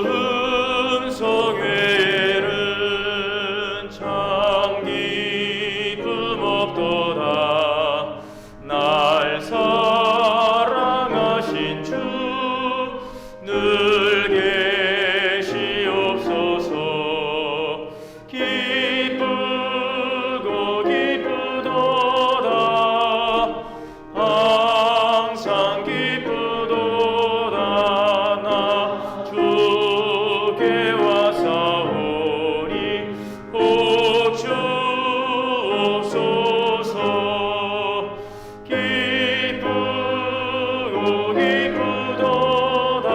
음성 외에는 참 기쁨 없도다. 날 사랑하신 주 늘 계시옵소서. 기쁘고 기쁘도다. 항상 기쁘도다. 나 주께 와사오니 복 주옵소서. 기쁘고 기쁘도다.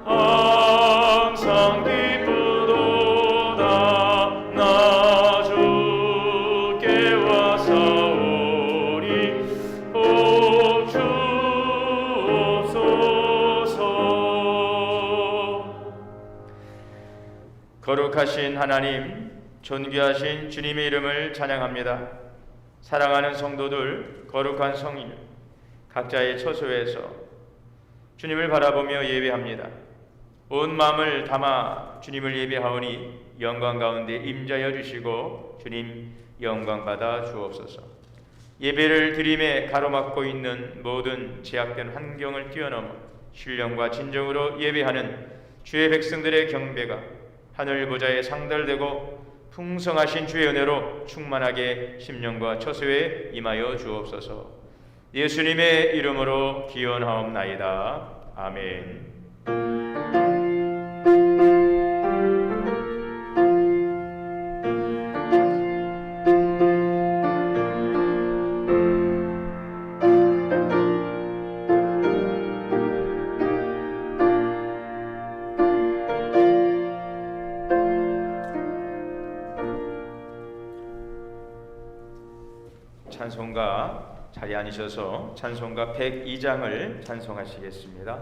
항상 기쁘도다. 나 주께 와사오니 복 주옵소서. 거룩하신 하나님, 존귀하신 주님의 이름을 찬양합니다. 사랑하는 성도들, 거룩한 성인 각자의 처소에서 주님을 바라보며 예배합니다. 온 마음을 담아 주님을 예배하오니 영광 가운데 임자여 주시고 주님 영광 받아 주옵소서. 예배를 드림에 가로막고 있는 모든 제약된 환경을 뛰어넘어 신령과 진정으로 예배하는 주의 백성들의 경배가 하늘 보좌에 상달되고 풍성하신 주의 은혜로 충만하게 심령과 처소에 임하여 주옵소서. 예수님의 이름으로 기원하옵나이다. 아멘. 찬송가 자리에 앉으셔서 찬송가 102장을 찬송하시겠습니다.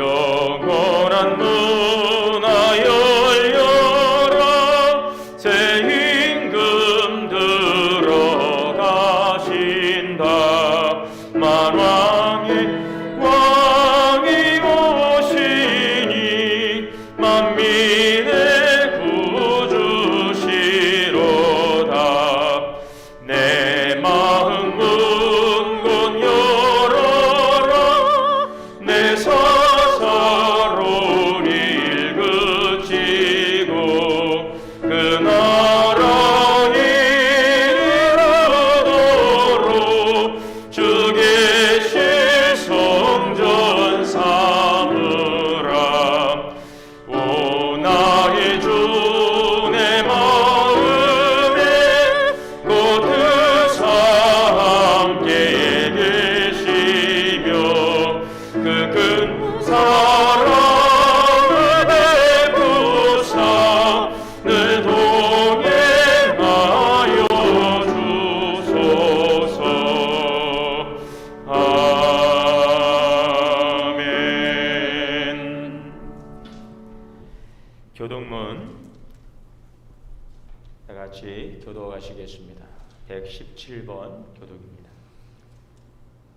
영원한 문화 열려라. 새 임금 들어가신다. 만왕의 왕이 오시니 만민의 구주시로다. 내 마음 문곧 열어라. 내 사사로운 일그치고 그 나라 이르도록 주 계실 성전 삼으라. 오 나의 주 내 마음에 곧 그사 함께 계시며 그 큰 사랑을 베푸사 늘 동행하여 주소서. 아멘. 교동문 다 같이 교도하시겠습니다. 117번 교독입니다.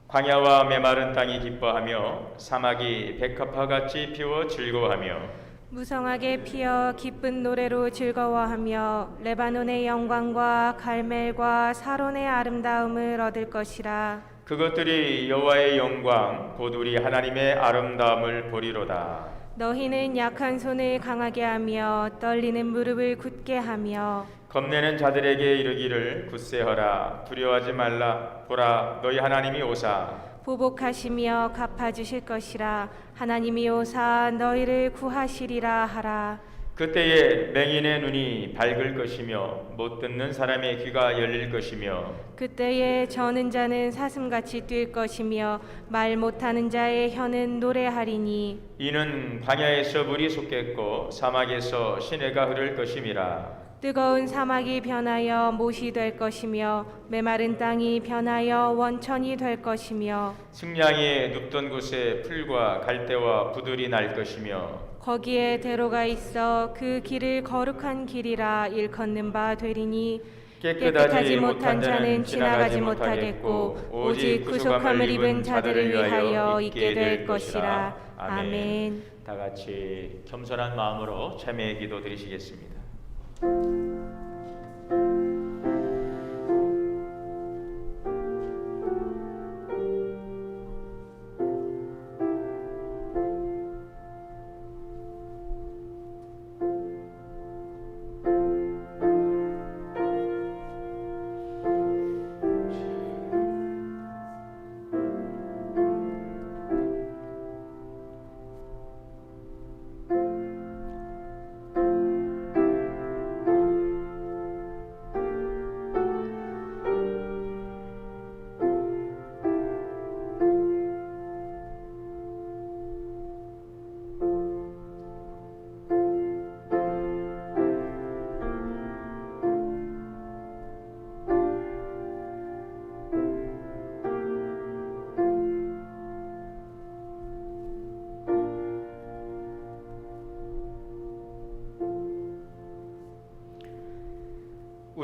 광야와 메마른 땅이 기뻐하며 사막이 백합화같이 피워 즐거워하며 무성하게 피어 기쁜 노래로 즐거워하며 레바논의 영광과 갈멜과 사론의 아름다움을 얻을 것이라. 그것들이 여호와의 영광 곧 우리 하나님의 아름다움을 보리로다. 너희는 약한 손을 강하게 하며 떨리는 무릎을 굳게 하며 겁내는 자들에게 이르기를 굳세어라. 두려워하지 말라. 보라, 너희 하나님이 오사 보복하시며 갚아주실 것이라. 하나님이 오사 너희를 구하시리라 하라. 그때에 맹인의 눈이 밝을 것이며 못 듣는 사람의 귀가 열릴 것이며 그때에 저는 자는 사슴같이 뛸 것이며 말 못하는 자의 혀는 노래하리니 이는 광야에서 물이 솟겠고 사막에서 시내가 흐를 것임이라. 뜨거운 사막이 변하여 못이 될 것이며 메마른 땅이 변하여 원천이 될 것이며 승냥이 눕던 곳에 풀과 갈대와 부들이 날 것이며 거기에 대로가 있어 그 길을 거룩한 길이라 일컫는 바 되리니 깨끗하지 못한 자는 지나가지 못하겠고 오직 구속함을 입은 자들을 위하여 있게 될 것이라. 아멘. 다 같이 겸손한 마음으로 참회의 기도 드리시겠습니다.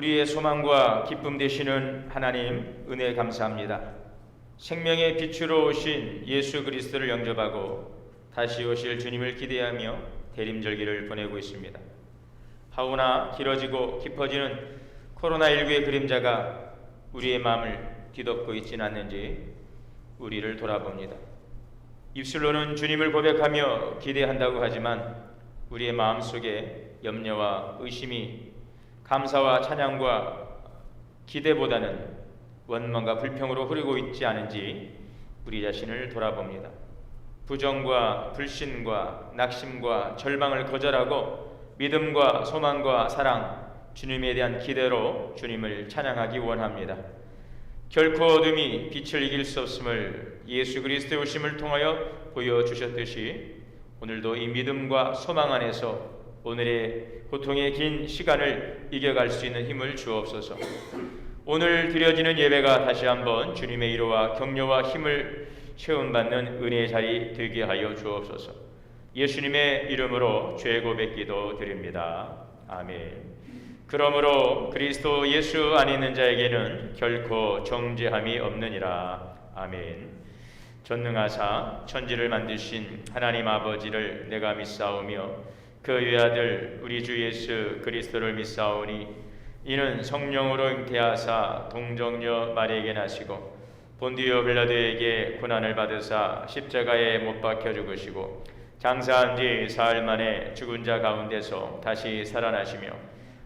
우리의 소망과 기쁨 되시는 하나님 은혜 감사합니다. 생명의 빛으로 오신 예수 그리스도를 영접하고 다시 오실 주님을 기대하며 대림절기를 보내고 있습니다. 하오나 길어지고 깊어지는 코로나19의 그림자가 우리의 마음을 뒤덮고 있지는 않는지 우리를 돌아봅니다. 입술로는 주님을 고백하며 기대한다고 하지만 우리의 마음속에 염려와 의심이 감사와 찬양과 기대보다는 원망과 불평으로 흐르고 있지 않은지 우리 자신을 돌아봅니다. 부정과 불신과 낙심과 절망을 거절하고 믿음과 소망과 사랑, 주님에 대한 기대로 주님을 찬양하기 원합니다. 결코 어둠이 빛을 이길 수 없음을 예수 그리스도의 오심을 통하여 보여주셨듯이 오늘도 이 믿음과 소망 안에서 오늘의 고통의 긴 시간을 이겨갈 수 있는 힘을 주옵소서. 오늘 드려지는 예배가 다시 한번 주님의 위로와 격려와 힘을 체험받는 은혜의 자리 되게 하여 주옵소서. 예수님의 이름으로 죄 고백 기도 드립니다. 아멘. 그러므로 그리스도 예수 안에 있는 자에게는 결코 정죄함이 없느니라. 아멘. 전능하사 천지를 만드신 하나님 아버지를 내가 믿사오며 그 외아들 우리 주 예수 그리스도를 믿사오니 이는 성령으로 잉태하사 동정녀 마리에게 나시고 본디오 빌라도에게 고난을 받으사 십자가에 못 박혀 죽으시고 장사한 뒤 사흘 만에 죽은 자 가운데서 다시 살아나시며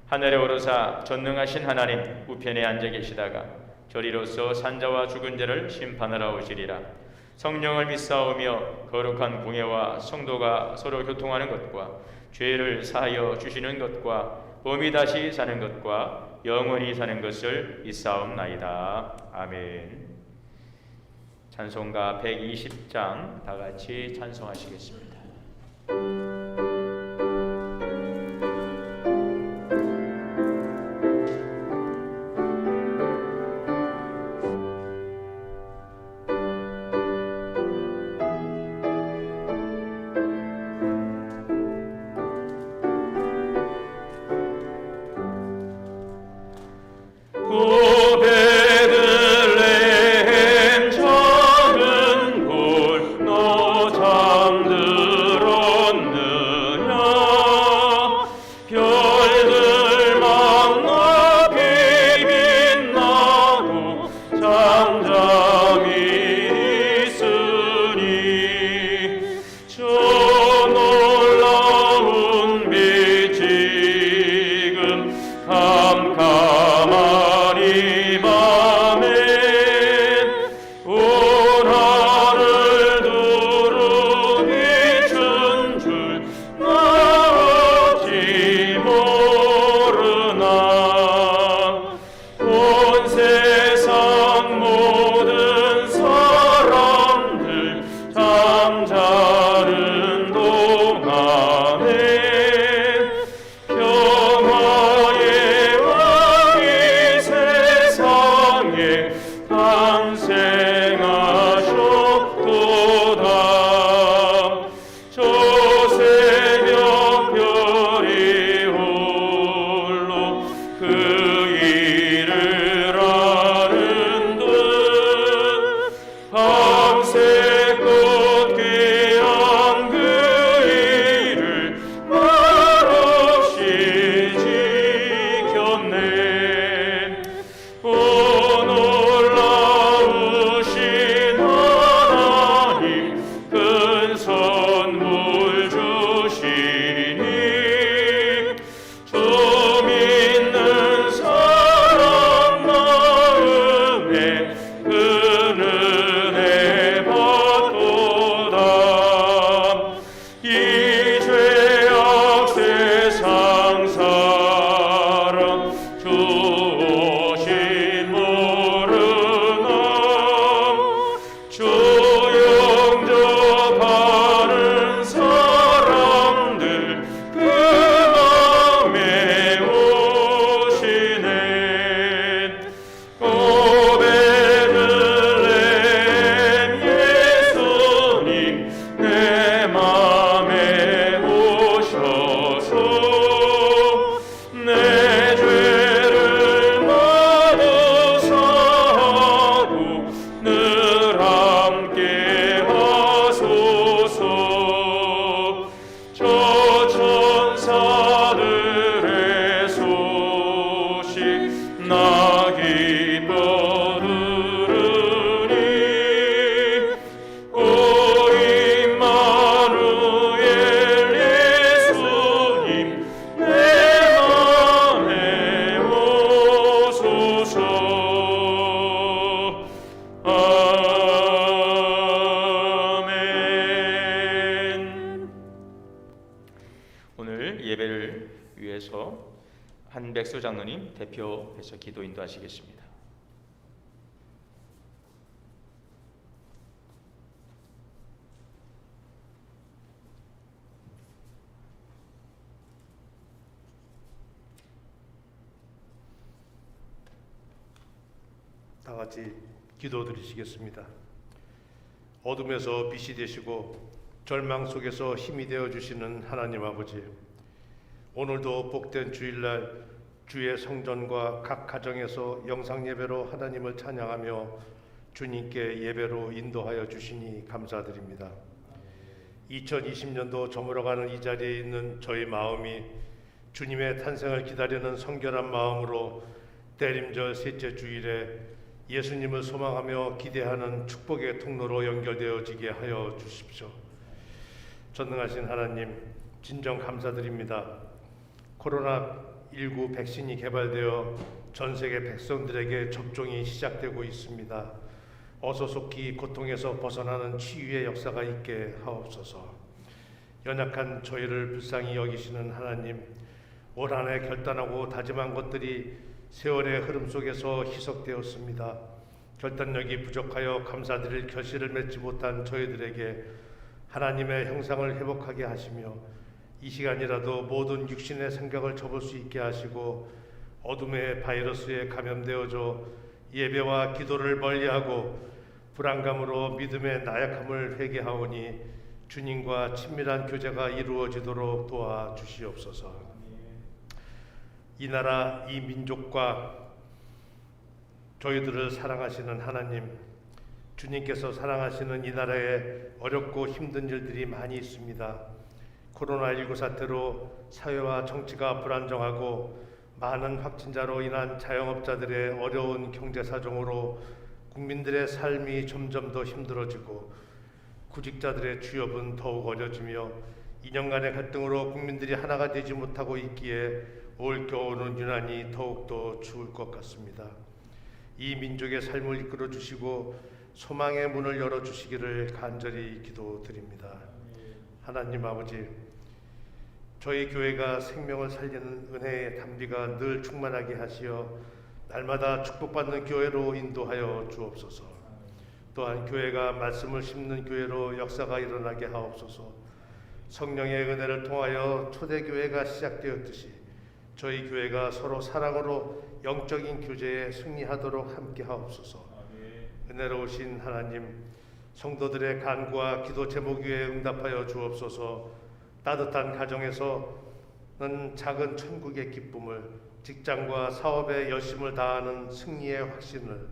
하늘에 오르사 전능하신 하나님 우편에 앉아 계시다가 저리로서 산자와 죽은 자를 심판하러 오시리라. 성령을 믿사오며 거룩한 공예와 성도가 서로 교통하는 것과 죄를 사하여 주시는 것과 몸이 다시 사는 것과 영원히 사는 것을 믿사옵나이다. 아멘. 찬송가 120장 다 같이 찬송하시겠습니다. 베들레헴 작은 골 너 잠든 오늘 예배를 위해서 한백수 장로님 대표해서 기도 인도하시겠습니다. 다 같이 기도드리시겠습니다. 어둠에서 빛이 되시고 절망 속에서 힘이 되어 주시는 하나님 아버지, 오늘도 복된 주일날 주의 성전과 각 가정에서 영상 예배로 하나님을 찬양하며 주님께 예배로 인도하여 주시니 감사드립니다. 2020년도 저물어가는 이 자리에 있는 저희 마음이 주님의 탄생을 기다리는 성결한 마음으로 대림절 셋째 주일에 예수님을 소망하며 기대하는 축복의 통로로 연결되어지게 하여 주십시오. 전능하신 하나님, 진정 감사드립니다. 코로나19 백신이 개발되어 전 세계 백성들에게 접종이 시작되고 있습니다. 어서 속히 고통에서 벗어나는 치유의 역사가 있게 하옵소서. 연약한 저희를 불쌍히 여기시는 하나님, 올 한 해 결단하고 다짐한 것들이 세월의 흐름 속에서 희석되었습니다. 결단력이 부족하여 감사드릴 결실을 맺지 못한 저희들에게 하나님의 형상을 회복하게 하시며 이 시간이라도 모든 육신의 생각을 접을 수 있게 하시고 어둠의 바이러스에 감염되어져 예배와 기도를 멀리하고 불안감으로 믿음의 나약함을 회개하오니 주님과 친밀한 교제가 이루어지도록 도와주시옵소서. 이 나라 이 민족과 저희들을 사랑하시는 하나님, 주님께서 사랑하시는 이 나라에 어렵고 힘든 일들이 많이 있습니다. 코로나19 사태로 사회와 정치가 불안정하고 많은 확진자로 인한 자영업자들의 어려운 경제 사정으로 국민들의 삶이 점점 더 힘들어지고 구직자들의 취업은 더욱 어려지며 2년간의 갈등으로 국민들이 하나가 되지 못하고 있기에 올 겨울은 유난히 더욱더 추울 것 같습니다. 이 민족의 삶을 이끌어 주시고 소망의 문을 열어 주시기를 간절히 기도드립니다. 하나님 아버지, 저희 교회가 생명을 살리는 은혜의 담비가 늘 충만하게 하시어 날마다 축복받는 교회로 인도하여 주옵소서. 또한 교회가 말씀을 심는 교회로 역사가 일어나게 하옵소서. 성령의 은혜를 통하여 초대교회가 시작되었듯이 저희 교회가 서로 사랑으로 영적인 교제에 승리하도록 함께 하옵소서. 은혜로우신 하나님, 성도들의 간구와 기도 제목 위에 응답하여 주옵소서. 따뜻한 가정에서는 작은 천국의 기쁨을, 직장과 사업에 열심을 다하는 승리의 확신을,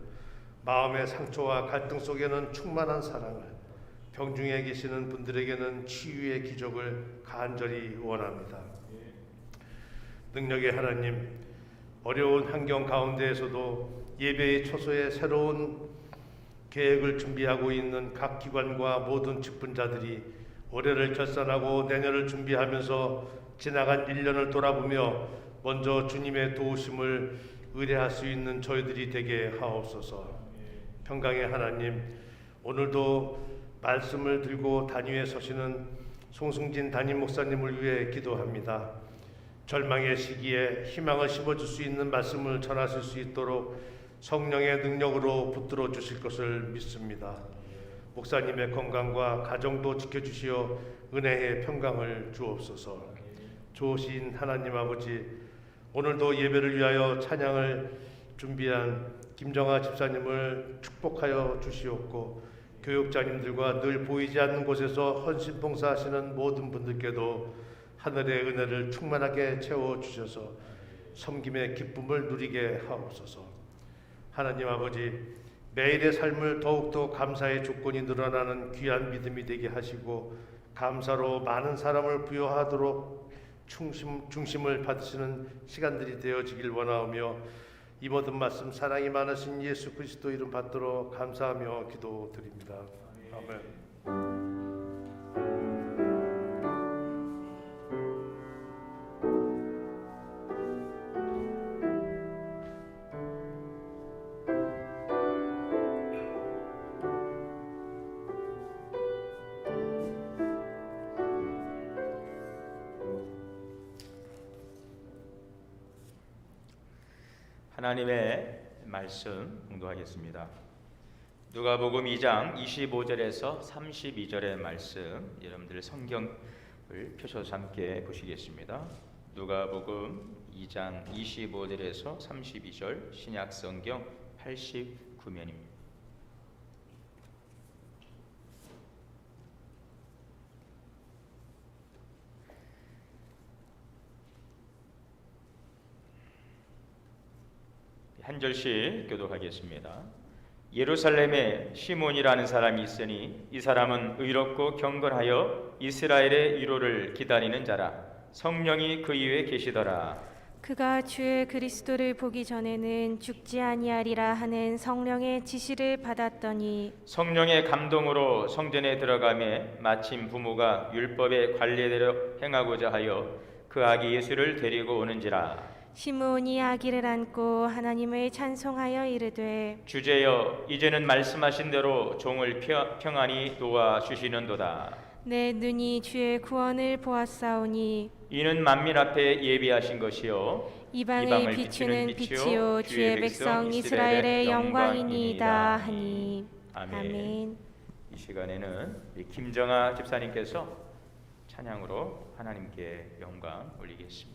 마음의 상처와 갈등 속에는 충만한 사랑을, 병중에 계시는 분들에게는 치유의 기적을 간절히 원합니다. 능력의 하나님, 어려운 환경 가운데에서도 예배의 초소에 새로운 계획을 준비하고 있는 각 기관과 모든 직분자들이 올해를 결산하고 내년을 준비하면서 지나간 1년을 돌아보며 먼저 주님의 도우심을 의뢰할 수 있는 저희들이 되게 하옵소서. 평강의 하나님, 오늘도 말씀을 들고 단위에 서시는 송승진 담임 목사님을 위해 기도합니다. 절망의 시기에 희망을 심어줄 수 있는 말씀을 전하실 수 있도록 성령의 능력으로 붙들어 주실 것을 믿습니다. 목사님의 건강과 가정도 지켜주시어 은혜의 평강을 주옵소서. 좋으신 하나님 아버지, 오늘도 예배를 위하여 찬양을 준비한 김정아 집사님을 축복하여 주시옵고 교육자님들과 늘 보이지 않는 곳에서 헌신 봉사하시는 모든 분들께도 하늘의 은혜를 충만하게 채워주셔서 섬김의 기쁨을 누리게 하옵소서. 하나님 아버지, 매일의 삶을 더욱더 감사의 조건이 늘어나는 귀한 믿음이 되게 하시고 감사로 많은 사람을 부여하도록 중심을 받으시는 시간들이 되어지길 원하오며 이 모든 말씀 사랑이 많으신 예수 그리스도 이름 받도록 감사하며 기도드립니다. 아멘. 하나님의 말씀 공독하겠습니다. 누가복음 2장 25절에서 32절의 말씀, 여러분들 성경을 펴셔서 함께 보시겠습니다. 누가복음 2장 25절에서 32절, 신약성경 89면입니다. 한 절씩 교독하겠습니다. 예루살렘에 시몬이라는 사람이 있으니 이 사람은 의롭고 경건하여 이스라엘의 위로를 기다리는 자라. 성령이 그 위에 계시더라. 그가 주의 그리스도를 보기 전에는 죽지 아니하리라 하는 성령의 지시를 받았더니 성령의 감동으로 성전에 들어가매 마침 부모가 율법의 관례대로 행하고자 하여 그 아기 예수를 데리고 오는지라. 시므온이 아기를 안고 하나님을 찬송하여 이르되 주제여, 이제는 말씀하신 대로 종을 평안히 도와 주시는도다. 내 눈이 주의 구원을 보았사오니 이는 만민 앞에 예비하신 것이요 이방을 비추는 빛이요 주의 백성 이스라엘의 영광이니이다 하니. 아멘. 이 시간에는 우리 김정아 집사님께서 찬양으로 하나님께 영광 올리겠습니다.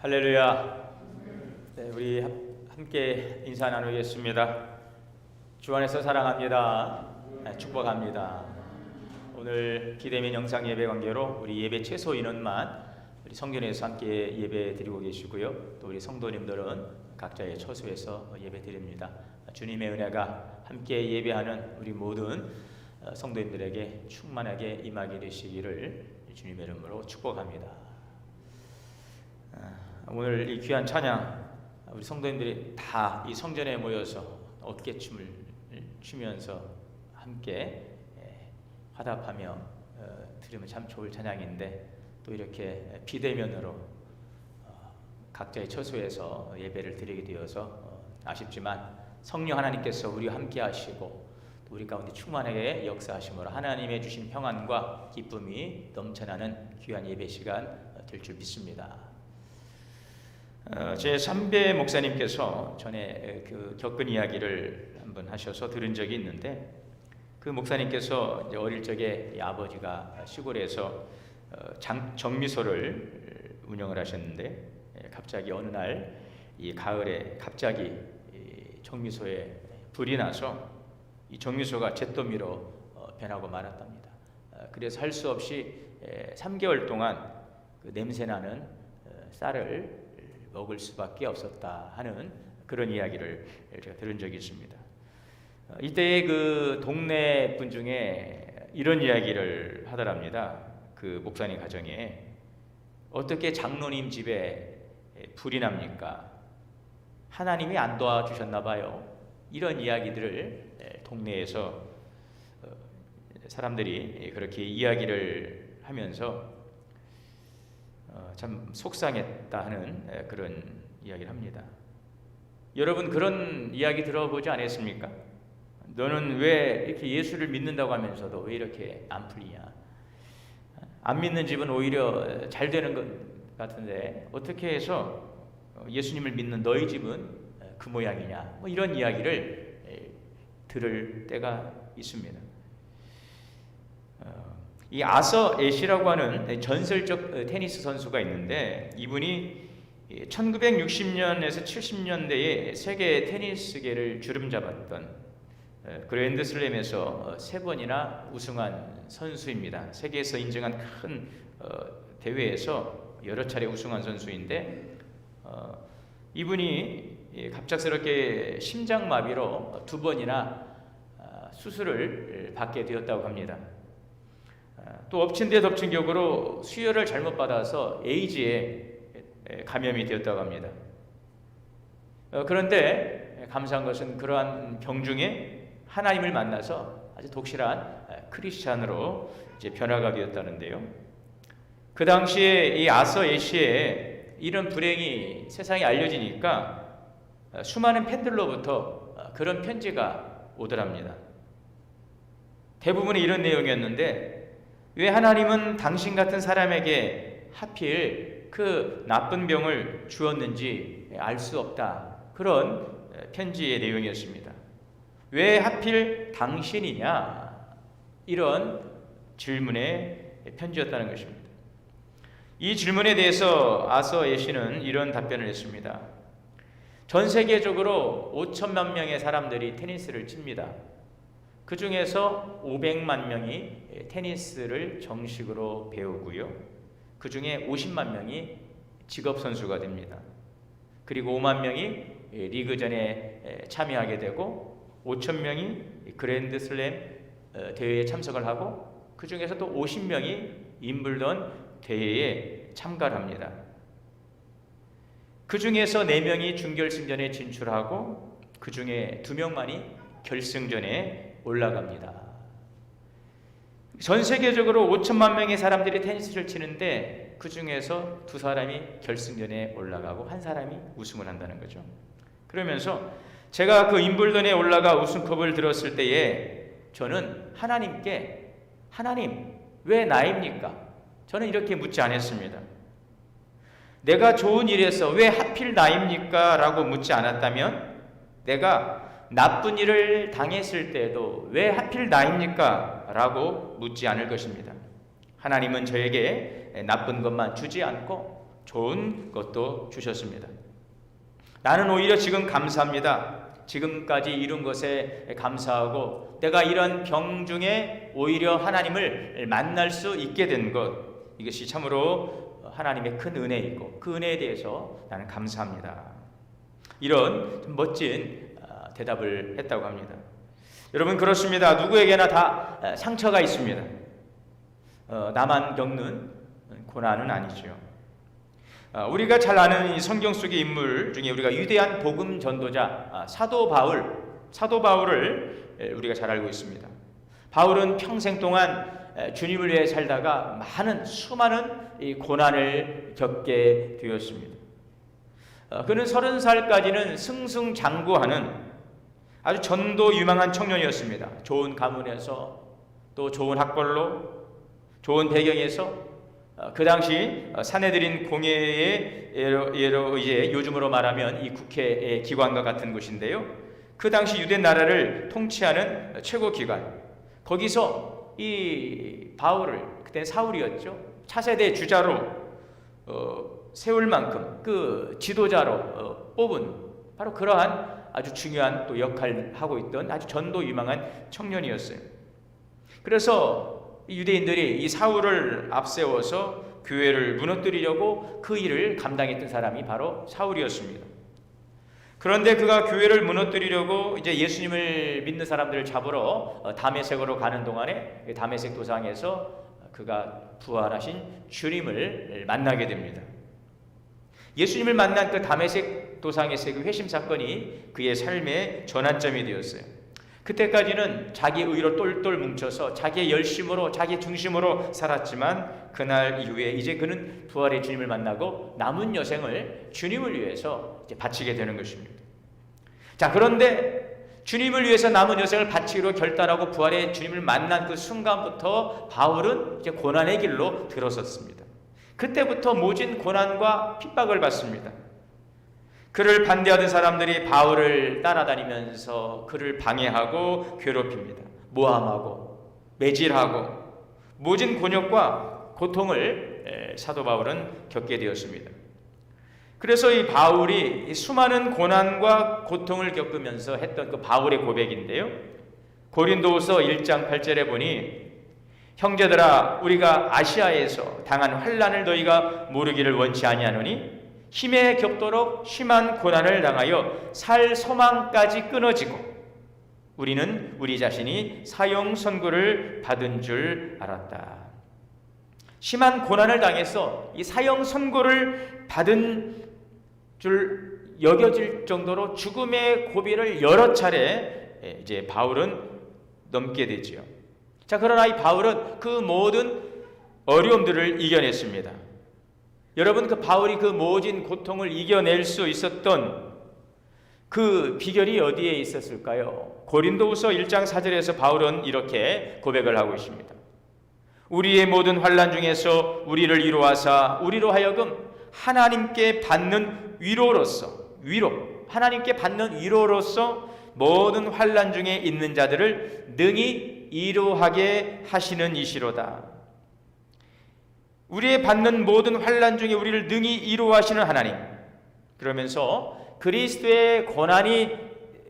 할렐루야. 네, 우리 함께 인사 나누겠습니다. 주 안에서 사랑합니다. 축복합니다. 오늘 기대민 영상 예배 관계로 우리 예배 최소 인원만 우리 성전에서 함께 예배 드리고 계시고요. 또 우리 성도님들은 각자의 처소에서 예배 드립니다. 주님의 은혜가 함께 예배하는 우리 모든 성도님들에게 충만하게 임하게 되시기를 주님의 이름으로 축복합니다. 오늘 이 귀한 찬양 우리 성도님들이 다 이 성전에 모여서 어깨춤을 추면서 함께 화답하며 들으면 참 좋을 찬양인데 또 이렇게 비대면으로 각자의 처소에서 예배를 드리게 되어서 아쉽지만 성령 하나님께서 우리와 함께 하시고 또 우리 가운데 충만하게 역사하심으로 하나님의 주신 평안과 기쁨이 넘쳐나는 귀한 예배 시간 될 줄 믿습니다. 제 3배 목사님께서 전에 그 겪은 이야기를 한번 하셔서 들은 적이 있는데 그 목사님께서 이제 어릴 적에 아버지가 시골에서 정미소를 운영을 하셨는데 갑자기 어느 날 이 가을에 갑자기 이 정미소에 불이 나서 이 정미소가 잿더미로 변하고 말았답니다. 그래서 할 수 없이 3개월 동안 그 냄새나는 쌀을 먹을 수밖에 없었다 하는 그런 이야기를 제가 들은 적이 있습니다. 이때 그 동네 분 중에 이런 이야기를 하더랍니다. 그 목사님 가정에 어떻게 장로님 집에 불이 납니까? 하나님이 안 도와주셨나 봐요. 이런 이야기들을 동네에서 사람들이 그렇게 이야기를 하면서 참 속상했다 하는 그런 이야기를 합니다. 여러분 그런 이야기 들어보지 않았습니까? 너는 왜 이렇게 예수를 믿는다고 하면서도 왜 이렇게 안 풀리냐? 안 믿는 집은 오히려 잘 되는 것 같은데 어떻게 해서 예수님을 믿는 너희 집은 그 모양이냐? 뭐 이런 이야기를 들을 때가 있습니다. 이 아서 애쉬라고 하는 전설적 테니스 선수가 있는데 이분이 1960년에서 70년대에 세계 테니스계를 주름잡았던 그랜드슬램에서 3번이나 우승한 선수입니다. 세계에서 인정한 큰 대회에서 여러 차례 우승한 선수인데 이분이 갑작스럽게 심장마비로 2번이나 수술을 받게 되었다고 합니다. 또 엎친 데 덮친 격으로 수혈을 잘못 받아서 에이즈에 감염이 되었다고 합니다. 그런데 감사한 것은 그러한 병 중에 하나님을 만나서 아주 독실한 크리스찬으로 이제 변화가 되었다는데요. 그 당시에 이 아서 애쉬에 이런 불행이 세상에 알려지니까 수많은 팬들로부터 그런 편지가 오더랍니다. 대부분이 이런 내용이었는데 왜 하나님은 당신 같은 사람에게 하필 그 나쁜 병을 주었는지 알 수 없다. 그런 편지의 내용이었습니다. 왜 하필 당신이냐? 이런 질문의 편지였다는 것입니다. 이 질문에 대해서 아서 애쉬는 이런 답변을 했습니다. 전 세계적으로 5천만 명의 사람들이 테니스를 칩니다. 그 중에서 500만 명이 테니스를 정식으로 배우고요. 그 중에 50만 명이 직업 선수가 됩니다. 그리고 5만 명이 리그전에 참여하게 되고 5천 명이 그랜드슬램 대회에 참석을 하고 그 중에서 또 50명이 임블던 대회에 참가를 합니다. 그 중에서 4명이 준결승전에 진출하고 그 중에 2명만이 결승전에 올라갑니다. 전 세계적으로 5천만 명의 사람들이 테니스를 치는데 그 중에서 2사람이 결승전에 올라가고 1사람이 우승을 한다는 거죠. 그러면서 제가 그 임블던에 올라가 우승컵을 들었을 때에 저는 하나님께 하나님 왜 나입니까? 저는 이렇게 묻지 않았습니다. 내가 좋은 일에서 왜 하필 나입니까? 라고 묻지 않았다면 내가 나쁜 일을 당했을 때도 왜 하필 나입니까? 라고 묻지 않을 것입니다. 하나님은 저에게 나쁜 것만 주지 않고 좋은 것도 주셨습니다. 나는 오히려 지금 감사합니다. 지금까지 이룬 것에 감사하고 내가 이런 병 중에 오히려 하나님을 만날 수 있게 된 것, 이것이 참으로 하나님의 큰 은혜이고 그 은혜에 대해서 나는 감사합니다. 이런 멋진 대답을 했다고 합니다. 여러분 그렇습니다. 누구에게나 다 상처가 있습니다. 나만 겪는 고난은 아니죠. 우리가 잘 아는 이 성경 속의 인물 중에 우리가 위대한 복음 전도자 사도 바울을 우리가 잘 알고 있습니다. 바울은 평생 동안 주님을 위해 살다가 수많은 이 고난을 겪게 되었습니다. 그는 30살까지는 승승장구하는 아주 전도 유망한 청년이었습니다. 좋은 가문에서 또 좋은 학벌로 좋은 배경에서 그 당시 사내들인 공회의 예로 이제 요즘으로 말하면 이 국회 기관과 같은 곳인데요. 그 당시 유대 나라를 통치하는 최고 기관. 거기서 이 바울을 그때 사울이었죠. 차세대 주자로 세울 만큼 그 지도자로 뽑은 바로 그러한 아주 중요한 또 역할을 하고 있던 아주 전도 유망한 청년이었어요. 그래서 유대인들이 이 사울을 앞세워서 교회를 무너뜨리려고 그 일을 감당했던 사람이 바로 사울이었습니다. 그런데 그가 교회를 무너뜨리려고 이제 예수님을 믿는 사람들을 잡으러 다메섹으로 가는 동안에 다메섹 도상에서 그가 부활하신 주님을 만나게 됩니다. 예수님을 만난 그 다메섹 도상에서의 그 회심 사건이 그의 삶의 전환점이 되었어요. 그때까지는 자기 의로 똘똘 뭉쳐서 자기의 열심으로 자기 중심으로 살았지만 그날 이후에 이제 그는 부활의 주님을 만나고 남은 여생을 주님을 위해서 이제 바치게 되는 것입니다. 자, 그런데 주님을 위해서 남은 여생을 바치기로 결단하고 부활의 주님을 만난 그 순간부터 바울은 이제 고난의 길로 들어섰습니다. 그때부터 모진 고난과 핍박을 받습니다. 그를 반대하던 사람들이 바울을 따라다니면서 그를 방해하고 괴롭힙니다. 모함하고 매질하고 모진 곤욕과 고통을 사도 바울은 겪게 되었습니다. 그래서 이 바울이 수많은 고난과 고통을 겪으면서 했던 그 바울의 고백인데요. 고린도후서 1장 8절에 보니 형제들아 우리가 아시아에서 당한 환난을 너희가 모르기를 원치 아니하노니 힘에 겹도록 심한 고난을 당하여 살 소망까지 끊어지고 우리는 우리 자신이 사형 선고를 받은 줄 알았다. 심한 고난을 당해서 이 사형 선고를 받은 줄 여겨질 정도로 죽음의 고비를 여러 차례 이제 바울은 넘게 되지요. 자, 그러나 이 바울은 그 모든 어려움들을 이겨냈습니다. 여러분, 그 바울이 그 모진 고통을 이겨낼 수 있었던 그 비결이 어디에 있었을까요? 고린도후서 1장 4절에서 바울은 이렇게 고백을 하고 있습니다. 우리의 모든 환난 중에서 우리를 위로하사 우리로 하여금 하나님께 받는 하나님께 받는 위로로서 모든 환난 중에 있는 자들을 능히 위로하게 하시는 이시로다. 우리의 받는 모든 환난 중에 우리를 능히 위로하시는 하나님. 그러면서 그리스도의 고난이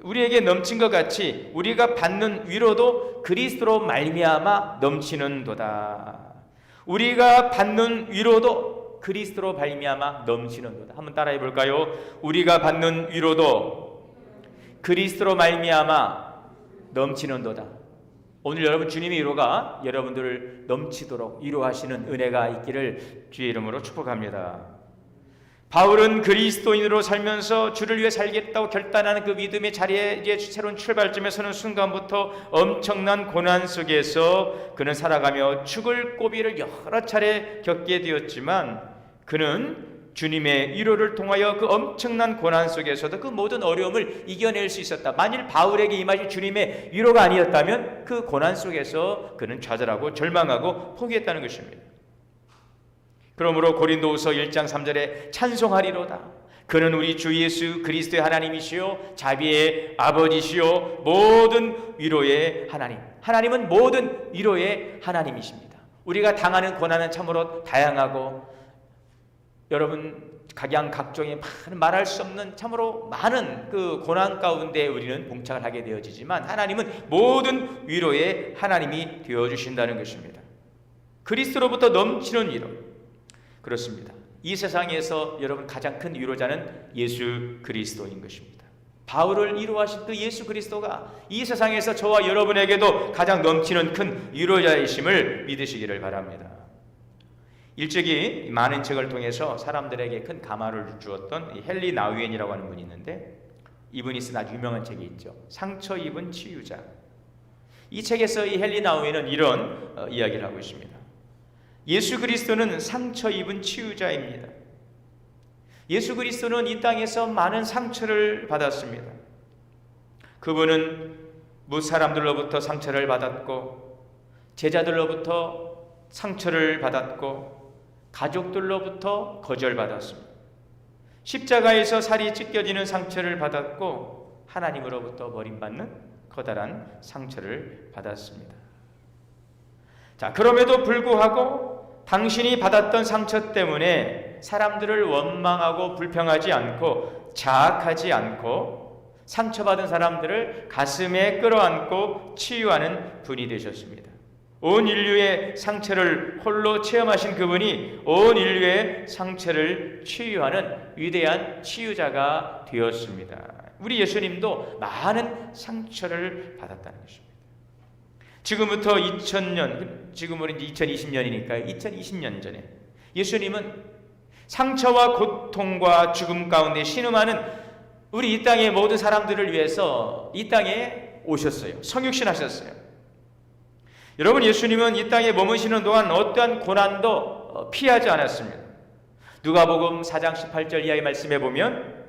우리에게 넘친 것 같이 우리가 받는 위로도 그리스도로 말미암아 넘치는도다. 우리가 받는 위로도 그리스도로 말미암아 넘치는도다. 한번 따라해 볼까요? 우리가 받는 위로도 그리스도로 말미암아 넘치는도다. 오늘 여러분 주님의 위로가 여러분들을 넘치도록 위로하시는 은혜가 있기를 주의 이름으로 축복합니다. 바울은 그리스도인으로 살면서 주를 위해 살겠다고 결단하는 그 믿음의 자리에 이제 새로운 출발점에 서는 순간부터 엄청난 고난 속에서 그는 살아가며 죽을 고비를 여러 차례 겪게 되었지만 그는 주님의 위로를 통하여 그 엄청난 고난 속에서도 그 모든 어려움을 이겨낼 수 있었다. 만일 바울에게 임하신 주님의 위로가 아니었다면 그 고난 속에서 그는 좌절하고 절망하고 포기했다는 것입니다. 그러므로 고린도후서 1장 3절에 찬송하리로다. 그는 우리 주 예수 그리스도의 하나님이시요 자비의 아버지시요 모든 위로의 하나님. 하나님은 모든 위로의 하나님이십니다. 우리가 당하는 고난은 참으로 다양하고 여러분 각양각종의 많은 말할 수 없는 참으로 많은 그 고난 가운데 우리는 봉착을 하게 되어지지만 하나님은 모든 위로의 하나님이 되어주신다는 것입니다. 그리스도로부터 넘치는 위로. 그렇습니다. 이 세상에서 여러분 가장 큰 위로자는 예수 그리스도인 것입니다. 바울을 위로하신 그 예수 그리스도가 이 세상에서 저와 여러분에게도 가장 넘치는 큰 위로자이심을 믿으시기를 바랍니다. 일찍이 많은 책을 통해서 사람들에게 큰 감화를 주었던 헨리 나우엔이라고 하는 분이 있는데, 이분이 쓴 아주 유명한 책이 있죠. 상처 입은 치유자. 이 책에서 이 헨리 나우엔은 이런 이야기를 하고 있습니다. 예수 그리스도는 상처 입은 치유자입니다. 예수 그리스도는 이 땅에서 많은 상처를 받았습니다. 그분은 무사람들로부터 상처를 받았고, 제자들로부터 상처를 받았고, 가족들로부터 거절받았습니다. 십자가에서 살이 찢겨지는 상처를 받았고, 하나님으로부터 버림받는 커다란 상처를 받았습니다. 자, 그럼에도 불구하고 당신이 받았던 상처 때문에 사람들을 원망하고 불평하지 않고 자학하지 않고 상처받은 사람들을 가슴에 끌어안고 치유하는 분이 되셨습니다. 온 인류의 상처를 홀로 체험하신 그분이 온 인류의 상처를 치유하는 위대한 치유자가 되었습니다. 우리 예수님도 많은 상처를 받았다는 것입니다. 지금부터 2000년, 지금은 이제 2020년이니까 2020년 전에 예수님은 상처와 고통과 죽음 가운데 신음하는 우리 이 땅의 모든 사람들을 위해서 이 땅에 오셨어요. 성육신하셨어요. 여러분, 예수님은 이 땅에 머무시는 동안 어떠한 고난도 피하지 않았습니다. 누가복음 4장 18절 이하의 말씀에 보면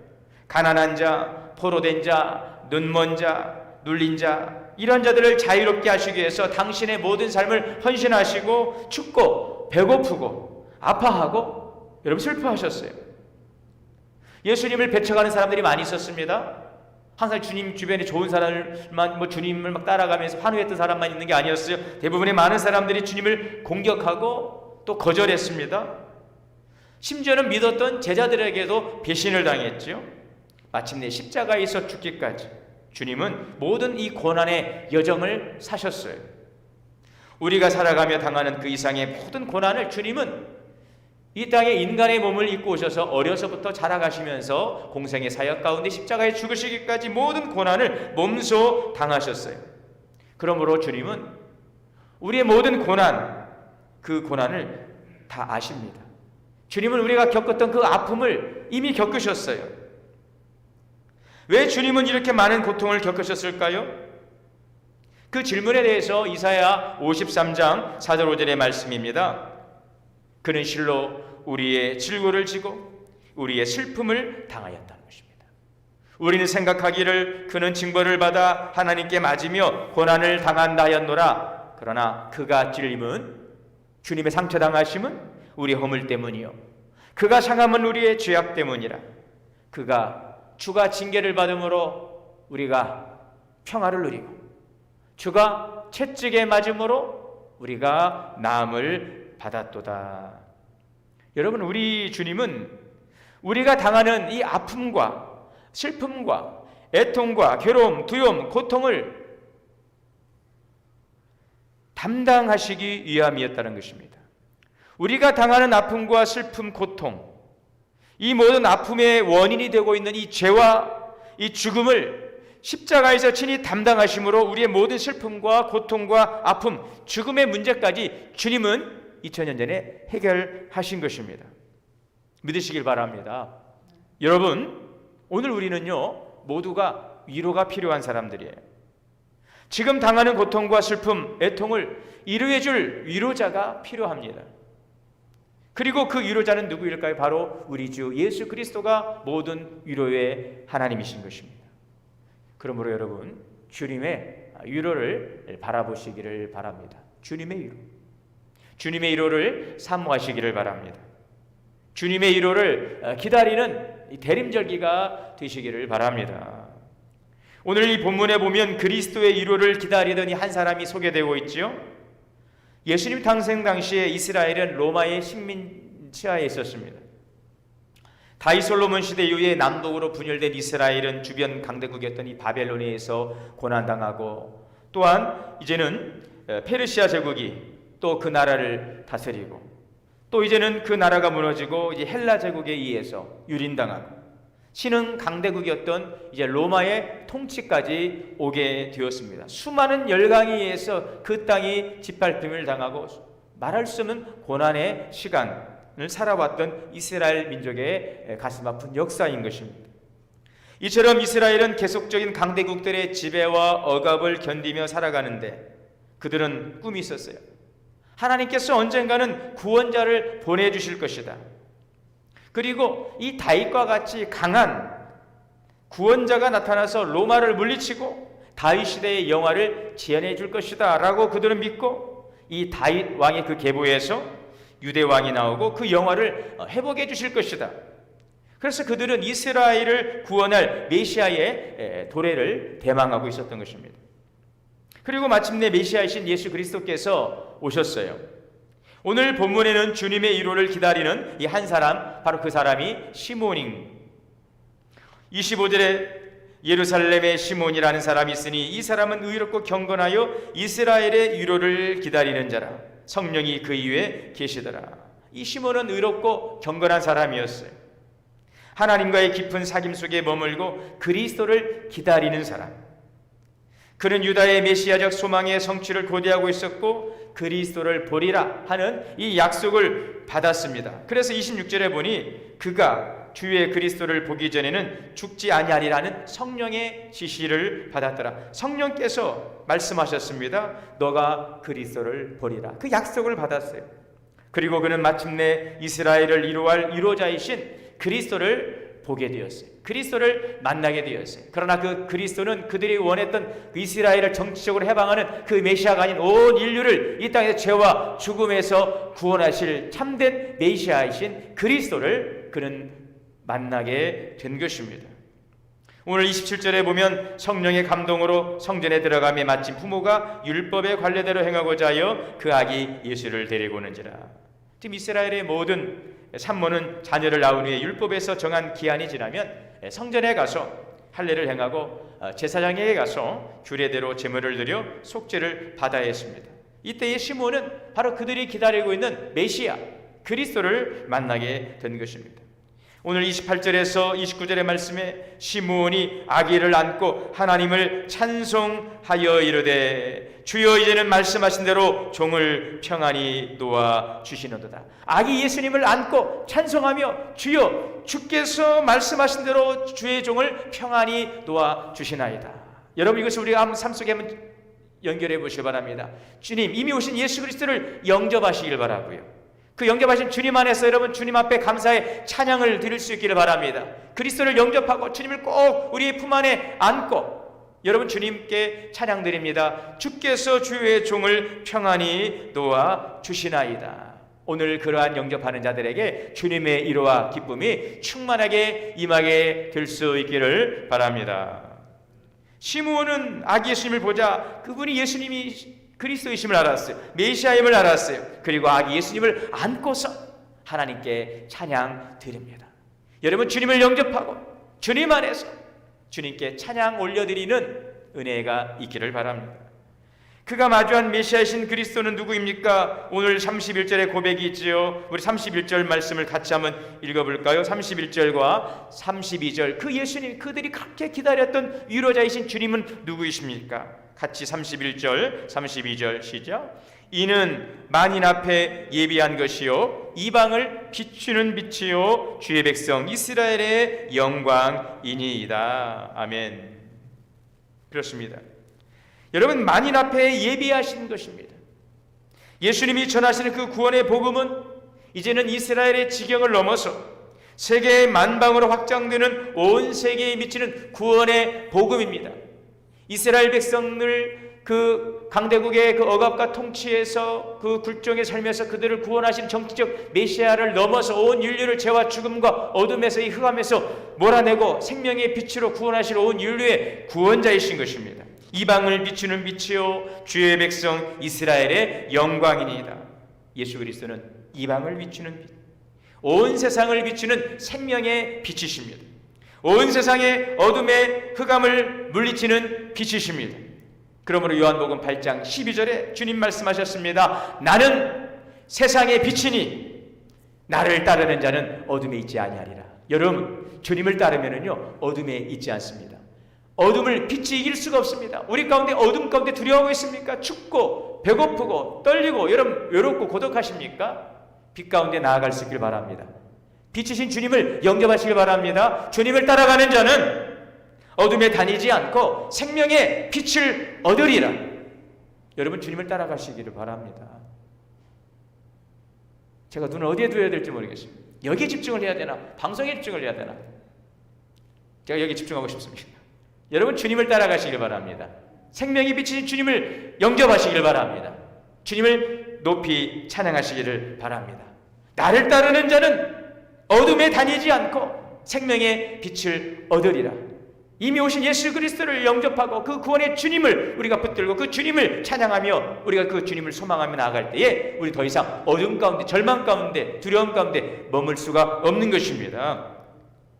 가난한 자, 포로된 자, 눈먼 자, 눌린 자, 이런 자들을 자유롭게 하시기 위해서 당신의 모든 삶을 헌신하시고 춥고 배고프고 아파하고 여러분 슬퍼하셨어요. 예수님을 배척하는 사람들이 많이 있었습니다. 항상 주님 주변에 좋은 사람만 주님을 막 따라가면서 환호했던 사람만 있는 게 아니었어요. 대부분의 많은 사람들이 주님을 공격하고 또 거절했습니다. 심지어는 믿었던 제자들에게도 배신을 당했죠. 마침내 십자가에서 죽기까지 주님은 모든 이 고난의 여정을 사셨어요. 우리가 살아가며 당하는 그 이상의 모든 고난을 주님은 이 땅에 인간의 몸을 입고 오셔서 어려서부터 자라가시면서 공생의 사역 가운데 십자가에 죽으시기까지 모든 고난을 몸소 당하셨어요. 그러므로 주님은 우리의 모든 고난, 그 고난을 다 아십니다. 주님은 우리가 겪었던 그 아픔을 이미 겪으셨어요. 왜 주님은 이렇게 많은 고통을 겪으셨을까요? 그 질문에 대해서 이사야 53장 4절 5절의 말씀입니다. 그는 실로 우리의 질고를 지고 우리의 슬픔을 당하였다는 것입니다. 우리는 생각하기를 그는 징벌을 받아 하나님께 맞으며 고난을 당한다 하였노라. 그러나 그가 찔림은, 주님의 상처당하심은 우리 허물 때문이요 그가 상함은 우리의 죄악 때문이라. 주가 징계를 받음으로 우리가 평화를 누리고 주가 채찍에 맞음으로 우리가 나음을 받았도다. 여러분, 우리 주님은 우리가 당하는 이 아픔과 슬픔과 애통과 괴로움, 두려움, 고통을 담당하시기 위함이었다는 것입니다. 우리가 당하는 아픔과 슬픔, 고통, 이 모든 아픔의 원인이 되고 있는 이 죄와 이 죽음을 십자가에서 친히 담당하심으로 우리의 모든 슬픔과 고통과 아픔, 죽음의 문제까지 주님은 2000년 전에 해결하신 것입니다. 믿으시길 바랍니다. 여러분, 오늘 우리는요 모두가 위로가 필요한 사람들이에요. 지금 당하는 고통과 슬픔, 애통을 이루해 줄 위로자가 필요합니다. 그리고 그 위로자는 누구일까요? 바로 우리 주 예수 그리스도가 모든 위로의 하나님이신 것입니다. 그러므로 여러분, 주님의 위로를 바라보시기를 바랍니다. 주님의 위로, 주님의 위로를 사모하시기를 바랍니다. 주님의 위로를 기다리는 대림절기가 되시기를 바랍니다. 오늘 이 본문에 보면 그리스도의 위로를 기다리던 한 사람이 소개되고 있지요. 예수님 탄생 당시에 이스라엘은 로마의 식민 치하에 있었습니다. 다윗 솔로몬 시대 이후에 남북으로 분열된 이스라엘은 주변 강대국이었던 이 바벨론에서 고난당하고, 또한 이제는 페르시아 제국이 또 그 나라를 다스리고, 또 이제는 그 나라가 무너지고 이제 헬라 제국에 의해서 유린당하고, 신흥 강대국이었던 이제 로마의 통치까지 오게 되었습니다. 수많은 열강에 의해서 그 땅이 짓밟힘을 당하고 말할 수 없는 고난의 시간을 살아왔던 이스라엘 민족의 가슴 아픈 역사인 것입니다. 이처럼 이스라엘은 계속적인 강대국들의 지배와 억압을 견디며 살아가는데 그들은 꿈이 있었어요. 하나님께서 언젠가는 구원자를 보내주실 것이다. 그리고 이 다윗과 같이 강한 구원자가 나타나서 로마를 물리치고 다윗 시대의 영화를 재현해 줄 것이다 라고 그들은 믿고 이 다윗 왕의 그 계보에서 유대 왕이 나오고 그 영화를 회복해 주실 것이다. 그래서 그들은 이스라엘을 구원할 메시아의 도래를 대망하고 있었던 것입니다. 그리고 마침내 메시아이신 예수 그리스도께서 오셨어요. 오늘 본문에는 주님의 1호를 기다리는 이 한 사람, 바로 그 사람이 시몬인 25절에 예루살렘에 시몬이라는 사람이 있으니 이 사람은 의롭고 경건하여 이스라엘의 1호를 기다리는 자라. 성령이 그 위에 계시더라. 이 시몬은 의롭고 경건한 사람이었어요. 하나님과의 깊은 사귐 속에 머물고 그리스도를 기다리는 사람. 그는 유다의 메시아적 소망의 성취를 고대하고 있었고 그리스도를 보리라 하는 이 약속을 받았습니다. 그래서 26절에 보니 그가 주의 그리스도를 보기 전에는 죽지 아니하리라는 성령의 지시를 받았더라. 성령께서 말씀하셨습니다. 너가 그리스도를 보리라. 그 약속을 받았어요. 그리고 그는 마침내 이스라엘을 이루할 1호자이신 그리스도를 보게 되었어요. 그리스도를 만나게 되었어요. 그러나 그 그리스도는 그들이 원했던 그 이스라엘을 정치적으로 해방하는 그 메시아가 아닌 온 인류를 이 땅에서 죄와 죽음에서 구원하실 참된 메시아이신 그리스도를 그는 만나게 된 것입니다. 오늘 27절에 보면 성령의 감동으로 성전에 들어가며 마침 부모가 율법의 관례대로 행하고자 하여 그 아기 예수를 데리고 오는지라. 지금 이스라엘의 모든 산모는 자녀를 낳은 후에 율법에서 정한 기한이 지나면 성전에 가서 할례를 행하고 제사장에게 가서 규례대로 제물을 드려 속죄를 받아야 했습니다. 이때의 시몬은 바로 그들이 기다리고 있는 메시아 그리스도를 만나게 된 것입니다. 오늘 28절에서 29절의 말씀에 시몬이 아기를 안고 하나님을 찬송하여 이르되 주여 이제는 말씀하신 대로 종을 평안히 놓아 주시는도다. 아기 예수님을 안고 찬송하며 주여 주께서 말씀하신 대로 주의 종을 평안히 놓아 주시나이다. 여러분 이것을 우리가 삶 속에 한번 연결해 보시기 바랍니다. 주님 이미 오신 예수 그리스도를 영접하시길 바라고요. 그 영접하신 주님 안에서 여러분 주님 앞에 감사의 찬양을 드릴 수 있기를 바랍니다. 그리스도를 영접하고 주님을 꼭 우리의 품 안에 안고 여러분 주님께 찬양 드립니다. 주께서 주의 종을 평안히 놓아 주시나이다. 오늘 그러한 영접하는 자들에게 주님의 위로와 기쁨이 충만하게 임하게 될 수 있기를 바랍니다. 시므온은 아기 예수님을 보자 그분이 예수님이 그리스도이심을 알았어요. 메시아임을 알았어요. 그리고 아기 예수님을 안고서 하나님께 찬양 드립니다. 여러분 주님을 영접하고 주님 안에서 주님께 찬양 올려드리는 은혜가 있기를 바랍니다. 그가 마주한 메시아이신 그리스도는 누구입니까? 오늘 31절에 고백이 있지요. 우리 31절 말씀을 같이 한번 읽어볼까요? 31절과 32절 그 예수님 그들이 그렇게 기다렸던 위로자이신 주님은 누구이십니까? 같이 31절 32절 시작. 이는 만인 앞에 예비한 것이요 이방을 비추는 빛이요 주의 백성 이스라엘의 영광이니이다. 아멘. 그렇습니다. 여러분 만인 앞에 예비하신 것입니다. 예수님이 전하시는 그 구원의 복음은 이제는 이스라엘의 지경을 넘어서 세계 만방으로 확장되는 온 세계에 미치는 구원의 복음입니다. 이스라엘 백성을 그 강대국의 그 억압과 통치에서 그 굴종의 삶에서 그들을 구원하신 정치적 메시아를 넘어서 온 인류를 죄와 죽음과 어둠에서 이 흑암에서 몰아내고 생명의 빛으로 구원하실 온 인류의 구원자이신 것입니다. 이방을 비추는 빛이요 주의 백성 이스라엘의 영광이니이다. 예수 그리스도는 이방을 비추는 빛, 온 세상을 비추는 생명의 빛이십니다. 온 세상의 어둠의 흑암을 물리치는 빛이십니다. 그러므로 요한복음 8장 12절에 주님 말씀하셨습니다. 나는 세상의 빛이니 나를 따르는 자는 어둠에 있지 아니하리라. 여러분 주님을 따르면은요 어둠에 있지 않습니다. 어둠을 빛이 이길 수가 없습니다. 우리 가운데 어둠 가운데 두려워하고 있습니까? 춥고 배고프고 떨리고 여러분 외롭고 고독하십니까? 빛 가운데 나아갈 수 있길 바랍니다. 빛이신 주님을 영접하시길 바랍니다. 주님을 따라가는 자는 어둠에 다니지 않고 생명의 빛을 얻으리라. 여러분 주님을 따라가시기를 바랍니다. 제가 눈을 어디에 두어야 될지 모르겠습니다. 여기에 집중을 해야 되나? 방송에 집중을 해야 되나? 제가 여기 집중하고 싶습니다. 여러분 주님을 따라가시길 바랍니다. 생명이 비치신 주님을 영접하시길 바랍니다. 주님을 높이 찬양하시기를 바랍니다. 나를 따르는 자는 어둠에 다니지 않고 생명의 빛을 얻으리라. 이미 오신 예수 그리스도를 영접하고 그 구원의 주님을 우리가 붙들고 그 주님을 찬양하며 우리가 그 주님을 소망하며 나아갈 때에 우리 더 이상 어둠 가운데 절망 가운데 두려움 가운데 머물 수가 없는 것입니다.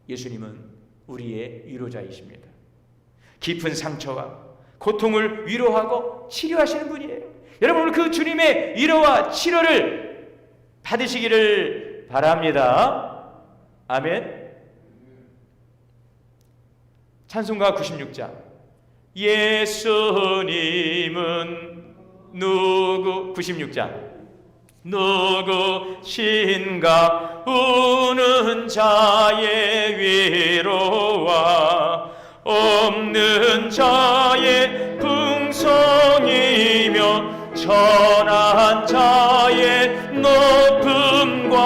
예수님은 우리의 위로자이십니다. 깊은 상처와 고통을 위로하고 치료하시는 분이에요. 여러분 오늘 그 주님의 위로와 치료를 받으시기를 바랍니다. 아멘. 찬송가 96장 예수님은 누구 96장 누구신가 우는 자의 위로와 없는 자의 풍성이며 천한 자의 높음과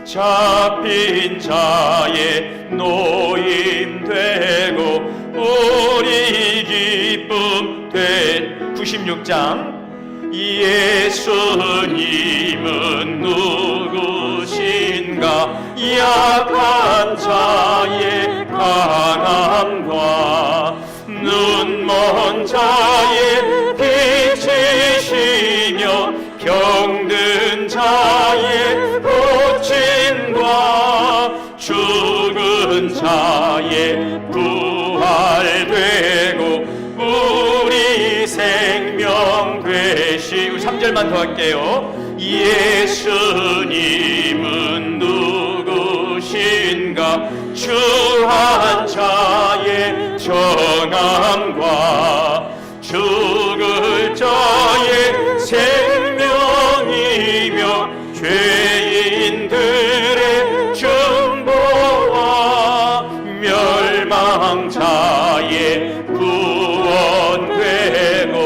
잡힌 자의 노임 되고 우리 기쁨 되 96장 예수님은 누구신가 약한 자의 강함과 눈먼 자의 빛이시며 병든 자의 고침과 죽은 자의 부활되고 우리 생명 되시 3절만 더 할게요. 예수님은 누구신가 주한 자의 정함과 죽을 자의 생명이며 죄인들의 중보와 멸망자의 구원되고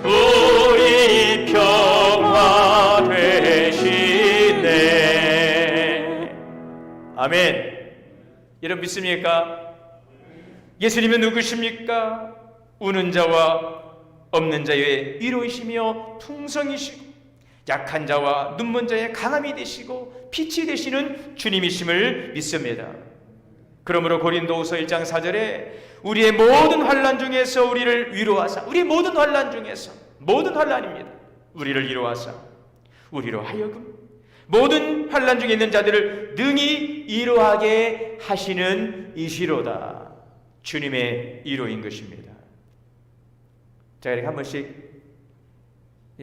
우리 평화 되시네. 아멘. 여러분 믿습니까? 예수님은 누구십니까? 우는 자와 없는 자의 위로이시며 풍성이시고 약한 자와 눈먼 자의 강함이 되시고 빛이 되시는 주님이심을 믿습니다. 그러므로 고린도후서 1장 4절에 우리의 모든 환난 중에서 우리를 위로하사 우리의 모든 환난 중에서 모든 환난입니다. 우리를 위로하사 우리로 하여금 모든 환난 중에 있는 자들을 능히 위로하게 하시는 이시로다. 주님의 위로인 것입니다. 제가 이렇게 한 번씩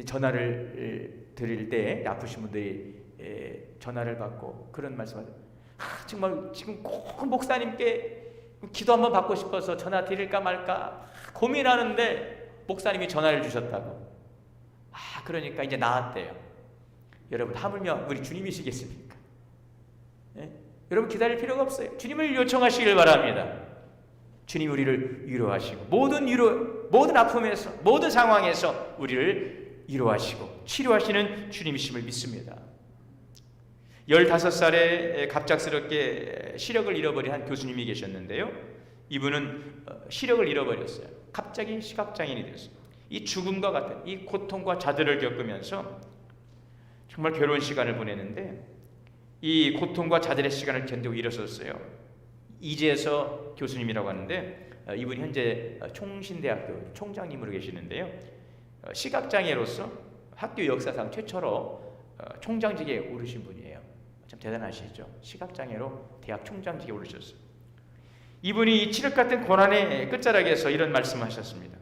전화를 드릴 때 아프신 분들이 전화를 받고 그런 말씀을 정말 지금 꼭 목사님께 기도 한번 받고 싶어서 전화 드릴까 말까 고민하는데 목사님이 전화를 주셨다고. 그러니까 이제 나았대요. 여러분 하물며 우리 주님이시겠습니까? 예? 여러분 기다릴 필요가 없어요. 주님을 요청하시길 바랍니다. 주님 우리를 위로하시고 모든 아픔에서 모든 상황에서 우리를 위로하시고 치료하시는 주님이심을 믿습니다. 15살에 갑작스럽게 시력을 잃어버린 한 교수님이 계셨는데요. 이분은 시력을 잃어버렸어요. 갑자기 시각장애인이 되었어요. 이 죽음과 같은 이 고통과 자들을 겪으면서 정말 괴로운 시간을 보내는데 이 고통과 자들의 시간을 견디고 일어섰어요. 이재서 교수님이라고 하는데 이분이 현재 총신대학교 총장님으로 계시는데요. 시각장애로서 학교 역사상 최초로 총장직에 오르신 분이에요. 참 대단하시죠. 시각장애로 대학 총장직에 오르셨어요. 이분이 이 칠흑 같은 고난의 끝자락에서 이런 말씀을 하셨습니다.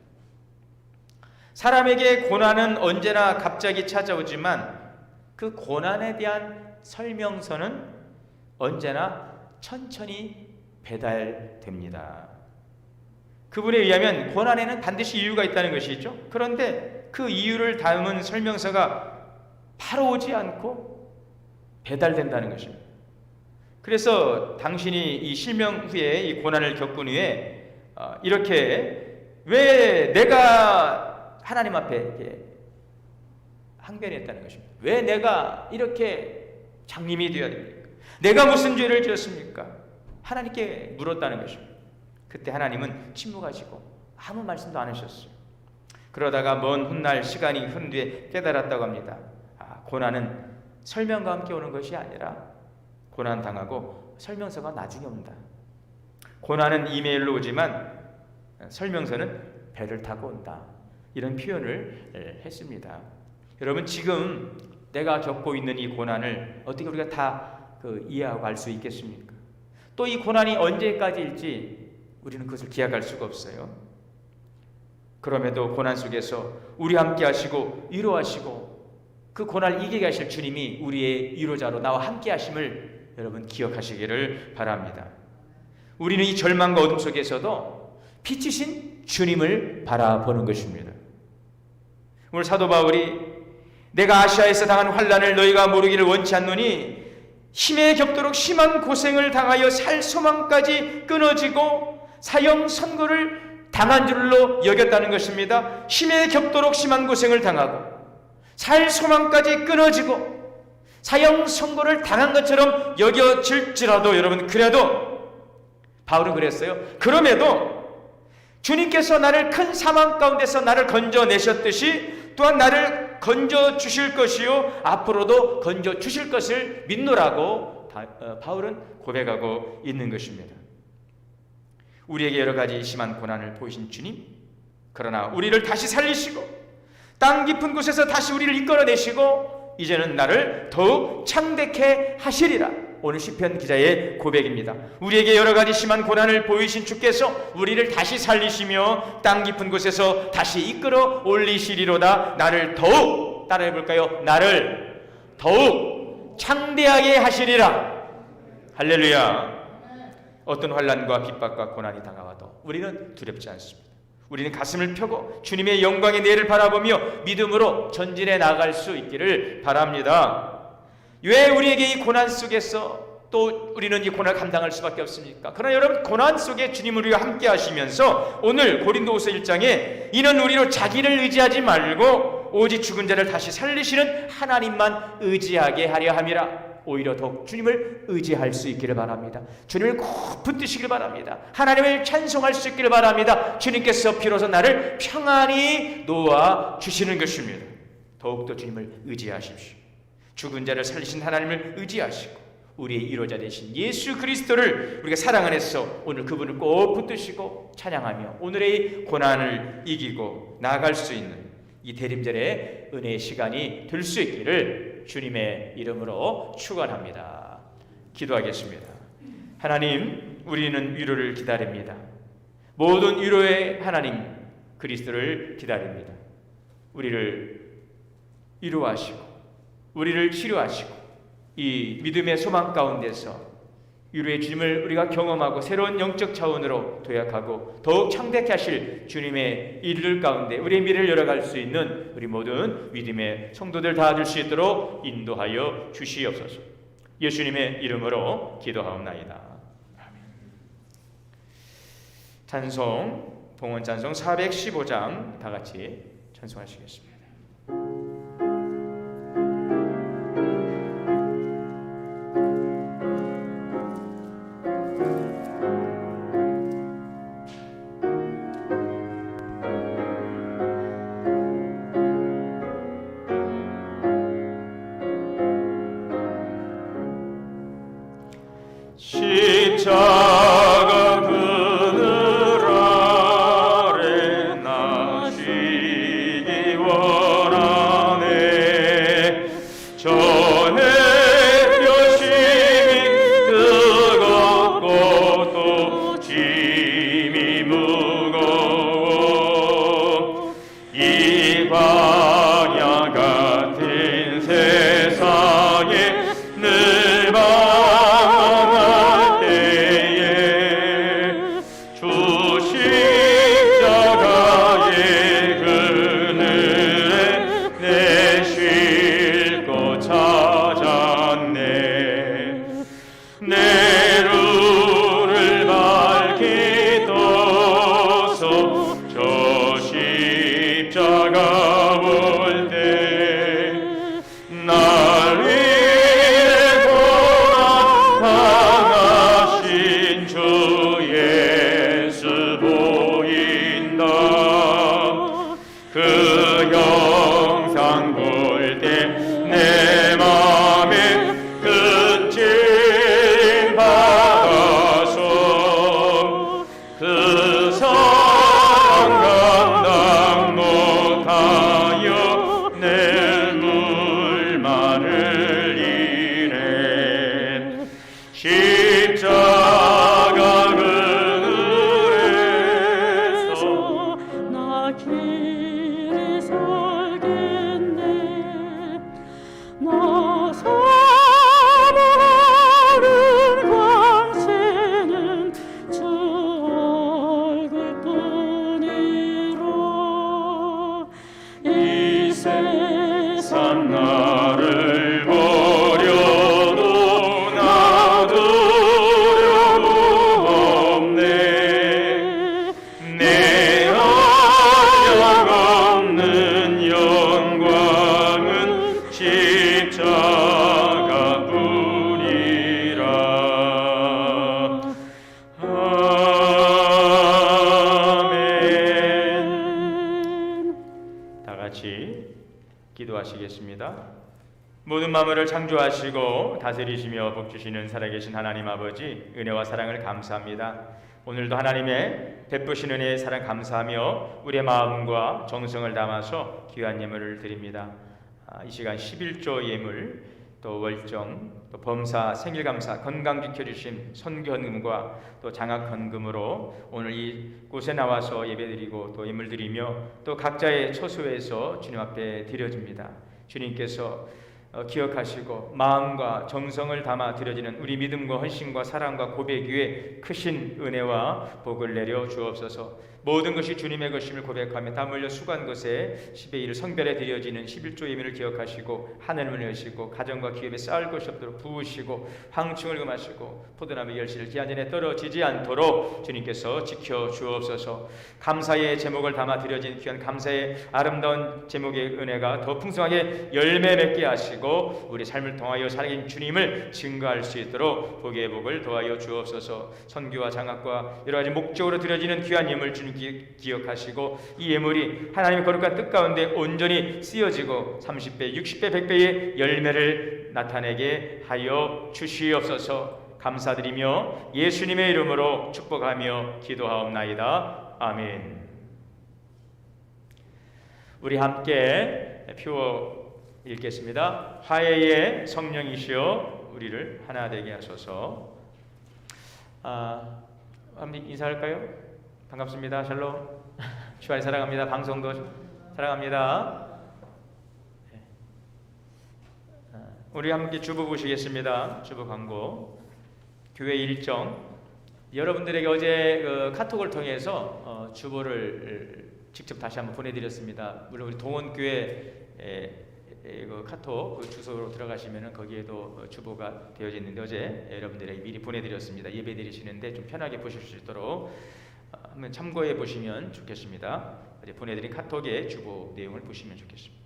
사람에게 고난은 언제나 갑자기 찾아오지만 그 고난에 대한 설명서는 언제나 천천히 배달됩니다. 그분에 의하면 고난에는 반드시 이유가 있다는 것이죠. 그런데 그 이유를 담은 설명서가 바로 오지 않고 배달된다는 것입니다. 그래서 당신이 이 실명 후에 이 고난을 겪은 후에 이렇게 왜 내가 하나님 앞에 이렇게 항변했다는 것입니다. 왜 내가 이렇게 장님이 되어야 됩니까? 내가 무슨 죄를 지었습니까? 하나님께 물었다는 것입니다. 그때 하나님은 침묵하시고 아무 말씀도 안 하셨어요. 그러다가 먼 훗날 시간이 흐른 뒤에 깨달았다고 합니다. 고난은 설명과 함께 오는 것이 아니라 고난 당하고 설명서가 나중에 온다. 고난은 이메일로 오지만 설명서는 배를 타고 온다. 이런 표현을 했습니다. 여러분, 지금 내가 겪고 있는 이 고난을 어떻게 우리가 다 이해하고 알 수 있겠습니까? 또 이 고난이 언제까지일지 우리는 그것을 기약할 수가 없어요. 그럼에도 고난 속에서 우리 함께 하시고 위로하시고 그 고난을 이기게 하실 주님이 우리의 위로자로 나와 함께 하심을 여러분 기억하시기를 바랍니다. 우리는 이 절망과 어둠 속에서도 빛이신 주님을 바라보는 것입니다. 오늘 사도 바울이 내가 아시아에서 당한 환난을 너희가 모르기를 원치 않노니 힘에 겹도록 심한 고생을 당하여 살 소망까지 끊어지고 사형 선고를 당한 줄로 여겼다는 것입니다. 힘에 겹도록 심한 고생을 당하고 살 소망까지 끊어지고 사형 선고를 당한 것처럼 여겨질지라도 여러분, 그래도 바울은 그랬어요. 그럼에도 주님께서 나를 큰 사망 가운데서 나를 건져내셨듯이 또한 나를 건져 주실 것이요 앞으로도 건져 주실 것을 믿노라고 바울은 고백하고 있는 것입니다. 우리에게 여러 가지 심한 고난을 보이신 주님, 그러나 우리를 다시 살리시고 땅 깊은 곳에서 다시 우리를 이끌어내시고 이제는 나를 더욱 창대케 하시리라. 오늘 시편 기자의 고백입니다. 우리에게 여러 가지 심한 고난을 보이신 주께서 우리를 다시 살리시며 땅 깊은 곳에서 다시 이끌어 올리시리로다. 나를 더욱, 따라해 볼까요? 나를 더욱 창대하게 하시리라. 할렐루야. 어떤 환난과 핍박과 고난이 당하와도 우리는 두렵지 않습니다. 우리는 가슴을 펴고 주님의 영광의 내일을 바라보며 믿음으로 전진해 나갈 수 있기를 바랍니다. 왜 우리에게 이 고난 속에서 또 우리는 이 고난을 감당할 수밖에 없습니까? 그러나 여러분, 고난 속에 주님 우리와 함께 하시면서 오늘 고린도후서 1장에 이는 우리로 자기를 의지하지 말고 오직 죽은 자를 다시 살리시는 하나님만 의지하게 하려 함이라. 오히려 더욱 주님을 의지할 수 있기를 바랍니다. 주님을 꼭 붙드시기를 바랍니다. 하나님을 찬송할 수 있기를 바랍니다. 주님께서 비로소 나를 평안히 놓아 주시는 것입니다. 더욱더 주님을 의지하십시오. 죽은 자를 살리신 하나님을 의지하시고 우리의 위로자 되신 예수 그리스도를 우리가 사랑 안에서 오늘 그분을 꼭 붙드시고 찬양하며 오늘의 고난을 이기고 나아갈 수 있는 이 대림절의 은혜의 시간이 될 수 있기를 주님의 이름으로 축원합니다. 기도하겠습니다. 하나님, 우리는 위로를 기다립니다. 모든 위로의 하나님 그리스도를 기다립니다. 우리를 위로하시고 우리를 치료하시고 이 믿음의 소망 가운데서 위로의 주님을 우리가 경험하고 새로운 영적 차원으로 도약하고 더욱 창대케 하실 주님의 일들 가운데 우리의 미래를 열어갈 수 있는 우리 모든 믿음의 성도들 다 될 수 있도록 인도하여 주시옵소서. 예수님의 이름으로 기도하옵나이다. 아멘. 찬송, 봉헌 찬송 415장 다 같이 찬송하시겠습니다. 십자가 그늘 아래 나 쉬기 원하네. 저 햇볕이 뜨겁고 또 짐이 무거워 이 광야 같은 세상에 늘 방황할 때에 내 눈을 밝히 떠서 저 십자가 볼 때 날 위해 고난당하신 주 예수 보인다. 그 영상 볼 때 내 맘에 근심 받아서 그 사랑 감당 못하여 내 물만을 인해 십자가 그늘에서 나 길을 살겠네. 나 사모하는 광채는 주 얼굴뿐이라. 이 세상 나를 버려도 나 두려움 없네. 내 한량 없는 영광은 십자가뿐이라. 아멘. 다 같이 기도하시겠습니다. 모든 만물을 창조하시고 다스리시며 복주시는 살아계신 하나님 아버지, 은혜와 사랑을 감사합니다. 오늘도 하나님의 베푸신 은혜의 사랑 감사하며 우리의 마음과 정성을 담아서 귀한 예물을 드립니다. 이 시간 11조 예물, 또 월정, 또 범사, 생일감사, 건강 지켜주심, 선교헌금과 또 장학헌금으로 오늘 이곳에 나와서 예배드리고 또 예물 드리며 또 각자의 처소에서 주님 앞에 드려집니다. 주님께서 기억하시고 마음과 정성을 담아 드려지는 우리 믿음과 헌신과 사랑과 고백 위에 크신 은혜와 복을 내려 주옵소서. 모든 것이 주님의 것임을 고백하며 땀 흘려 수고한 것에 10의 1을 성별에 드려지는 11조 예물을 기억하시고 하늘을 여시고 가정과 기업에 쌓을 것이 없도록 부으시고 황충을 금하시고 포도나무 열실을 기한전에 떨어지지 않도록 주님께서 지켜 주옵소서. 감사의 제목을 담아 드려진 귀한 감사의 아름다운 제목의 은혜가 더 풍성하게 열매 맺게 하시고 우리 삶을 통하여 살아계신 주님을 증거할 수 있도록 복의 복을 더하여 주옵소서. 선교와 장학과 여러 가지 목적으로 드려지는 귀한 예물 주님 기억하시고 이 예물이 하나님의 거룩한 뜻 가운데 온전히 쓰여지고 30배, 60배, 100배의 열매를 나타내게 하여 주시옵소서. 감사드리며 예수님의 이름으로 축복하며 기도하옵나이다. 아멘. 우리 함께 표어 읽겠습니다. 화해의 성령이시여 우리를 하나 되게 하소서. 한번 인사할까요? 반갑습니다. 샬롬. 주안이 사랑합니다. 방송도 사랑합니다. 우리 함께 주보 보시겠습니다. 주보 광고. 교회 일정. 여러분들에게 어제 카톡을 통해서 주보를 직접 다시 한번 보내드렸습니다. 물론 우리 동원교회 카톡 주소로 들어가시면은 거기에도 주보가 되어져 있는데 어제 여러분들에게 미리 보내드렸습니다. 예배 드리시는데 좀 편하게 보실 수 있도록 한번 참고해 보시면 좋겠습니다. 어제 보내드린 카톡의 주보 내용을 보시면 좋겠습니다.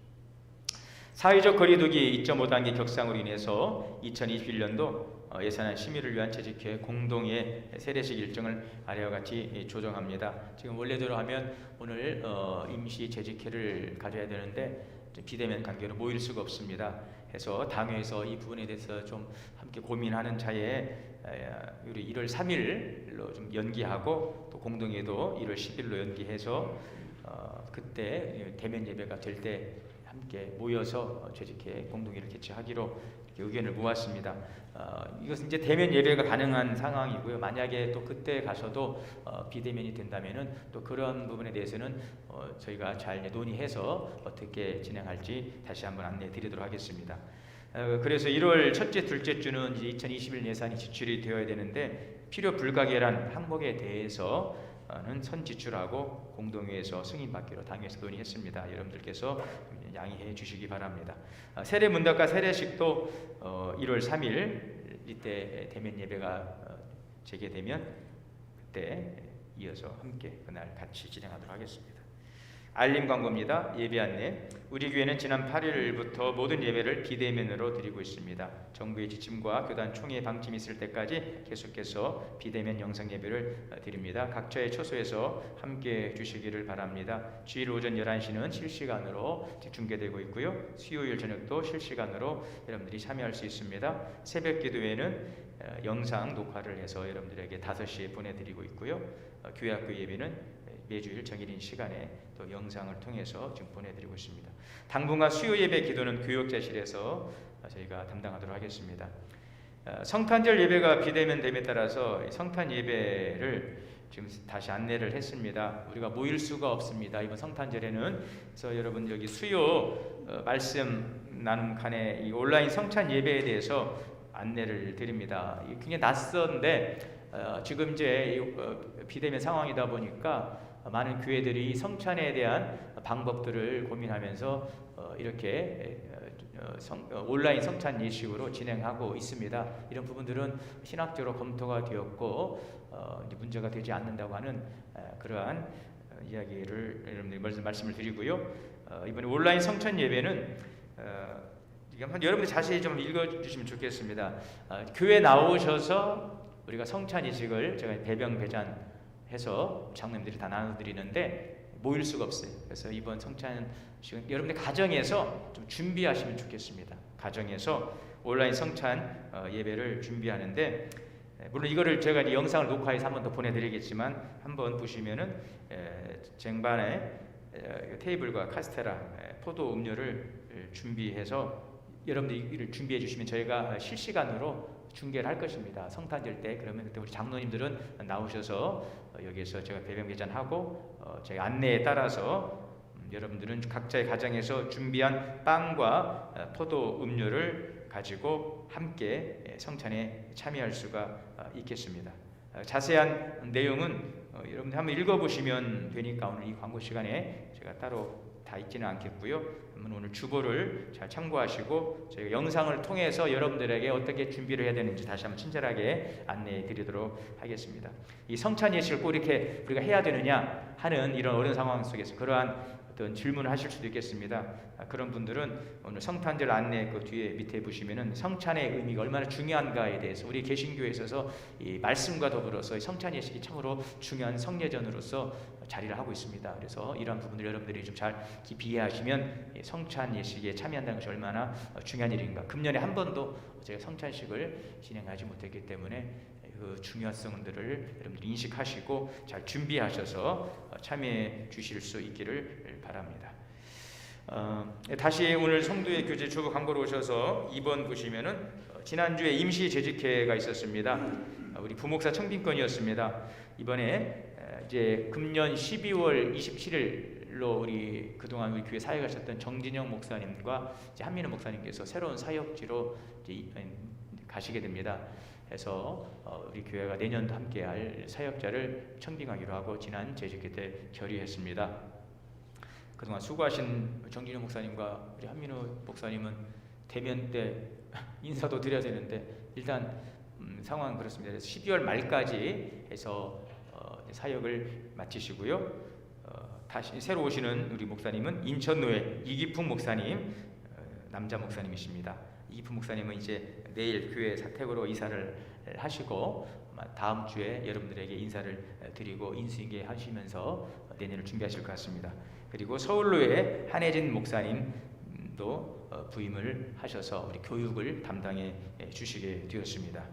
사회적 거리두기 2.5단계 격상으로 인해서 2021년도 예산안 심의를 위한 재직회 공동의 세례식 일정을 아래와 같이 조정합니다. 지금 원래대로 하면 오늘 임시 재직회를 가져야 되는데 비대면 관계로 모일 수가 없습니다. 해서 당회에서 이 부분에 대해서 좀 함께 고민하는 차에 우리 1월 3일로 좀 연기하고 또 공동회도 1월 10일로 연기해서 그때 대면 예배가 될 때 함께 모여서 재직회 공동회를 개최하기로 이렇게 의견을 모았습니다. 이것은 이제 대면 예배가 가능한 상황이고요. 만약에 또 그때 가서도 비대면이 된다면은 또 그런 부분에 대해서는 저희가 잘 논의해서 어떻게 진행할지 다시 한번 안내해 드리도록 하겠습니다. 그래서 1월 첫째, 둘째 주는 이제 2021 예산이 지출이 되어야 되는데 필요 불가결한 항목에 대해서는 선지출하고 공동회에서 승인받기로 당에서 논의했습니다. 여러분들께서 양해해 주시기 바랍니다. 세례 문답과 세례식도 1월 3일 이때 대면 예배가 재개되면 그때 이어서 함께 그날 같이 진행하도록 하겠습니다. 알림 광고입니다. 예배 안내. 우리 교회는 지난 8일부터 모든 예배를 비대면으로 드리고 있습니다. 정부의 지침과 교단 총회 방침이 있을 때까지 계속해서 비대면 영상 예배를 드립니다. 각처의 처소에서 함께 주시기를 바랍니다. 주일 오전 11시는 실시간으로 중계되고 있고요. 수요일 저녁도 실시간으로 여러분들이 참여할 수 있습니다. 새벽 기도회는 영상 녹화를 해서 여러분들에게 5시에 보내드리고 있고요. 교회 학교 예배는 매주일 정해진 시간에 또 영상을 통해서 지금 보내드리고 있습니다. 당분간 수요 예배 기도는 교육자실에서 저희가 담당하도록 하겠습니다. 성탄절 예배가 비대면됨에 따라서 성탄 예배를 지금 다시 안내를 했습니다. 우리가 모일 수가 없습니다. 이번 성탄절에는. 그래서 여러분 여기 수요 말씀 나눔 칸에 이 온라인 성찬 예배에 대해서 안내를 드립니다. 굉장히 낯선데 지금 이제 비대면 상황이다 보니까 많은 교회들이 성찬에 대한 방법들을 고민하면서 이렇게 온라인 성찬 예식으로 진행하고 있습니다. 이런 부분들은 신학적으로 검토가 되었고 이제 문제가 되지 않는다고 하는 그러한 이야기를 여러분들이 말씀을 드리고요. 이번에 온라인 성찬 예배는 여러분들 자세히 좀 읽어주시면 좋겠습니다. 교회 나오셔서 우리가 성찬 예식을 제가 배병 배잔해서 장로님들이 다 나눠드리는데 모일 수가 없어요. 그래서 이번 성찬 예식은 여러분들 가정에서 좀 준비하시면 좋겠습니다. 가정에서 온라인 성찬 예배를 준비하는데 물론 이거를 제가 이제 영상을 녹화해서 한 번 더 보내드리겠지만 한번 보시면은 쟁반에 테이블과 카스테라 포도 음료를 준비해서 여러분들이 이를 준비해 주시면 저희가 실시간으로 중계를 할 것입니다. 성탄절 때. 그러면 그때 우리 장로님들은 나오셔서 여기에서 제가 배병 배잔하고 제 안내에 따라서 여러분들은 각자의 가정에서 준비한 빵과 포도 음료를 가지고 함께 성찬에 참여할 수가 있겠습니다. 자세한 내용은 여러분들 한번 읽어보시면 되니까 오늘 이 광고 시간에 제가 따로 다 읽지는 않겠고요. 오늘 주보를 잘 참고하시고 저희가 영상을 통해서 여러분들에게 어떻게 준비를 해야 되는지 다시 한번 친절하게 안내해 드리도록 하겠습니다. 이 성찬 예식을 꼭 이렇게 우리가 해야 되느냐 하는 이런 어려운 상황 속에서 그러한 어떤 질문을 하실 수도 있겠습니다. 그런 분들은 오늘 성탄절 안내 그 뒤에 밑에 보시면은 성찬의 의미가 얼마나 중요한가에 대해서 우리 개신교에 있어서 이 말씀과 더불어서 이 성찬 예식이 참으로 중요한 성례전으로서 자리를 하고 있습니다. 그래서 이러한 부분들 여러분들이 좀 잘 깊이 이해하시면 성찬 예식에 참여한다는 것이 얼마나 중요한 일인가. 금년에 한 번도 제가 성찬식을 진행하지 못했기 때문에 그 중요성들을 여러분들이 인식하시고 잘 준비하셔서 참여해 주실 수 있기를 바랍니다. 다시 오늘 성도의 교제 주보 광고로 오셔서 2번 보시면은 지난주에 임시 재직회가 있었습니다. 우리 부목사 청빈권이었습니다. 이번에 이제 금년 12월 27일로 우리 그동안 우리 교회 사역하셨던 정진영 목사님과 이제 한민호 목사님께서 새로운 사역지로 이제 가시게 됩니다. 해서 우리 교회가 내년도 함께할 사역자를 청빙하기로 하고 지난 재직회 때 결의했습니다. 그동안 수고하신 정진영 목사님과 우리 한민호 목사님은 대면 때 인사도 드려야 되는데 일단 상황은 그렇습니다. 그래서 12월 말까지 해서 사역을 마치시고요. 다시 새로 오시는 우리 목사님은 인천노회 이기풍 목사님, 남자 목사님이십니다. 이기풍 목사님은 이제 내일 교회 사택으로 이사를 하시고 다음 주에 여러분들에게 인사를 드리고 인수인계 하시면서 내년을 준비하실 것 같습니다. 그리고 서울로의 한혜진 목사님도 부임을 하셔서 우리 교육을 담당해 주시게 되었습니다.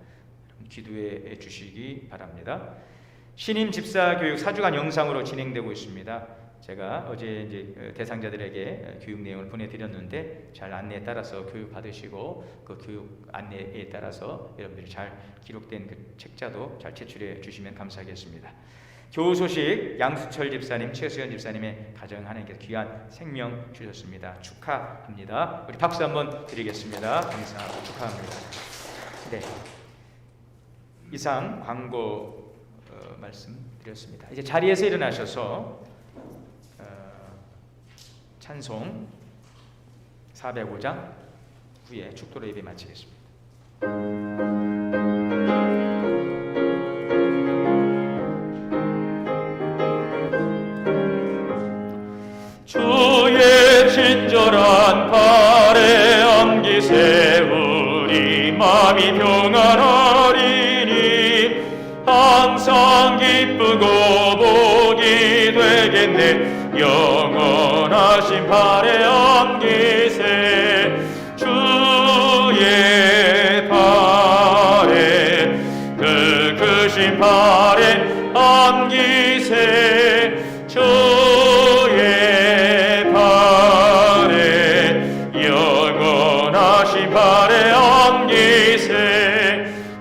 기도해 주시기 바랍니다. 신임 집사 교육 4주간 영상으로 진행되고 있습니다. 제가 어제 이제 대상자들에게 교육 내용을 보내드렸는데 잘 안내에 따라서 교육 받으시고 그 교육 안내에 따라서 여러분들이 잘 기록된 그 책자도 잘 제출해 주시면 감사하겠습니다. 교우 소식 양수철 집사님, 최수연 집사님의 가정 하나님께서 귀한 생명 주셨습니다. 축하합니다. 우리 박수 한번 드리겠습니다. 감사하고 축하합니다. 네, 이상 광고 말씀드렸습니다. 이제 자리에서 일어나셔서 찬송 405장 후에 축도로 예배 마치겠습니다. 거룩한 팔에 안기 세우리 마음이 평안하리니 항상 기쁘고 복이 되겠네 영원하신 팔에 안기세 주의 팔에 그 크신 팔에 안기세 주의 팔에 영원하신 팔에 안기세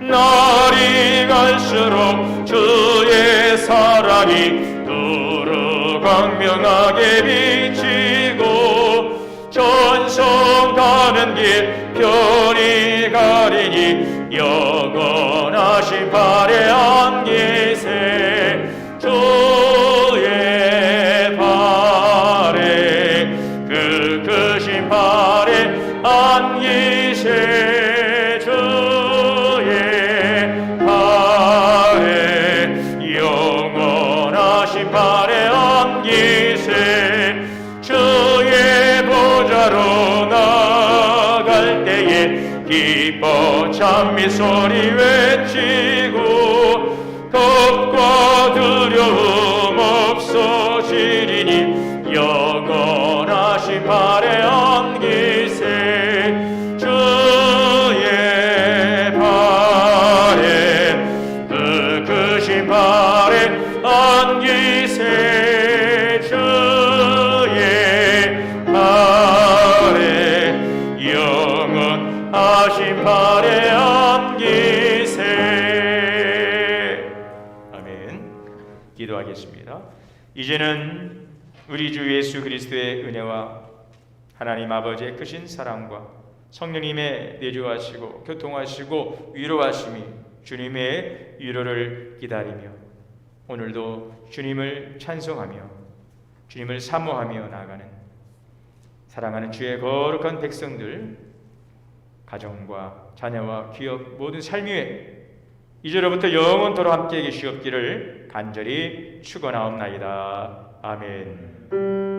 날이 갈수록 주의 사랑이 두루 광명하게 비치고 전성 가는 길 편히 가리니 영원하신 팔에 안기세 주의 팔에 그 크신 팔에 안기세 주의 팔에 영원하신 팔에 안기세 주의 보좌로 나갈 때에 기뻐 찬미 소리 외치고 겁과 두려움 없어지리니 영원하신 팔에 안기세 주의 팔에 그 크신 팔에 안기세 주의 팔에 영원하신 팔에 안기세. 기도하겠습니다. 이제는 우리 주 예수 그리스도의 은혜와 하나님 아버지의 크신 사랑과 성령님의 내주하시고 교통하시고 위로하심이 주님의 위로를 기다리며 오늘도 주님을 찬송하며 주님을 사모하며 나아가는 사랑하는 주의 거룩한 백성들 가정과 자녀와 기업 모든 삶 위에 이제로부터 영원토록 함께 계시옵기를 간절히 축원하옵나이다. 아멘.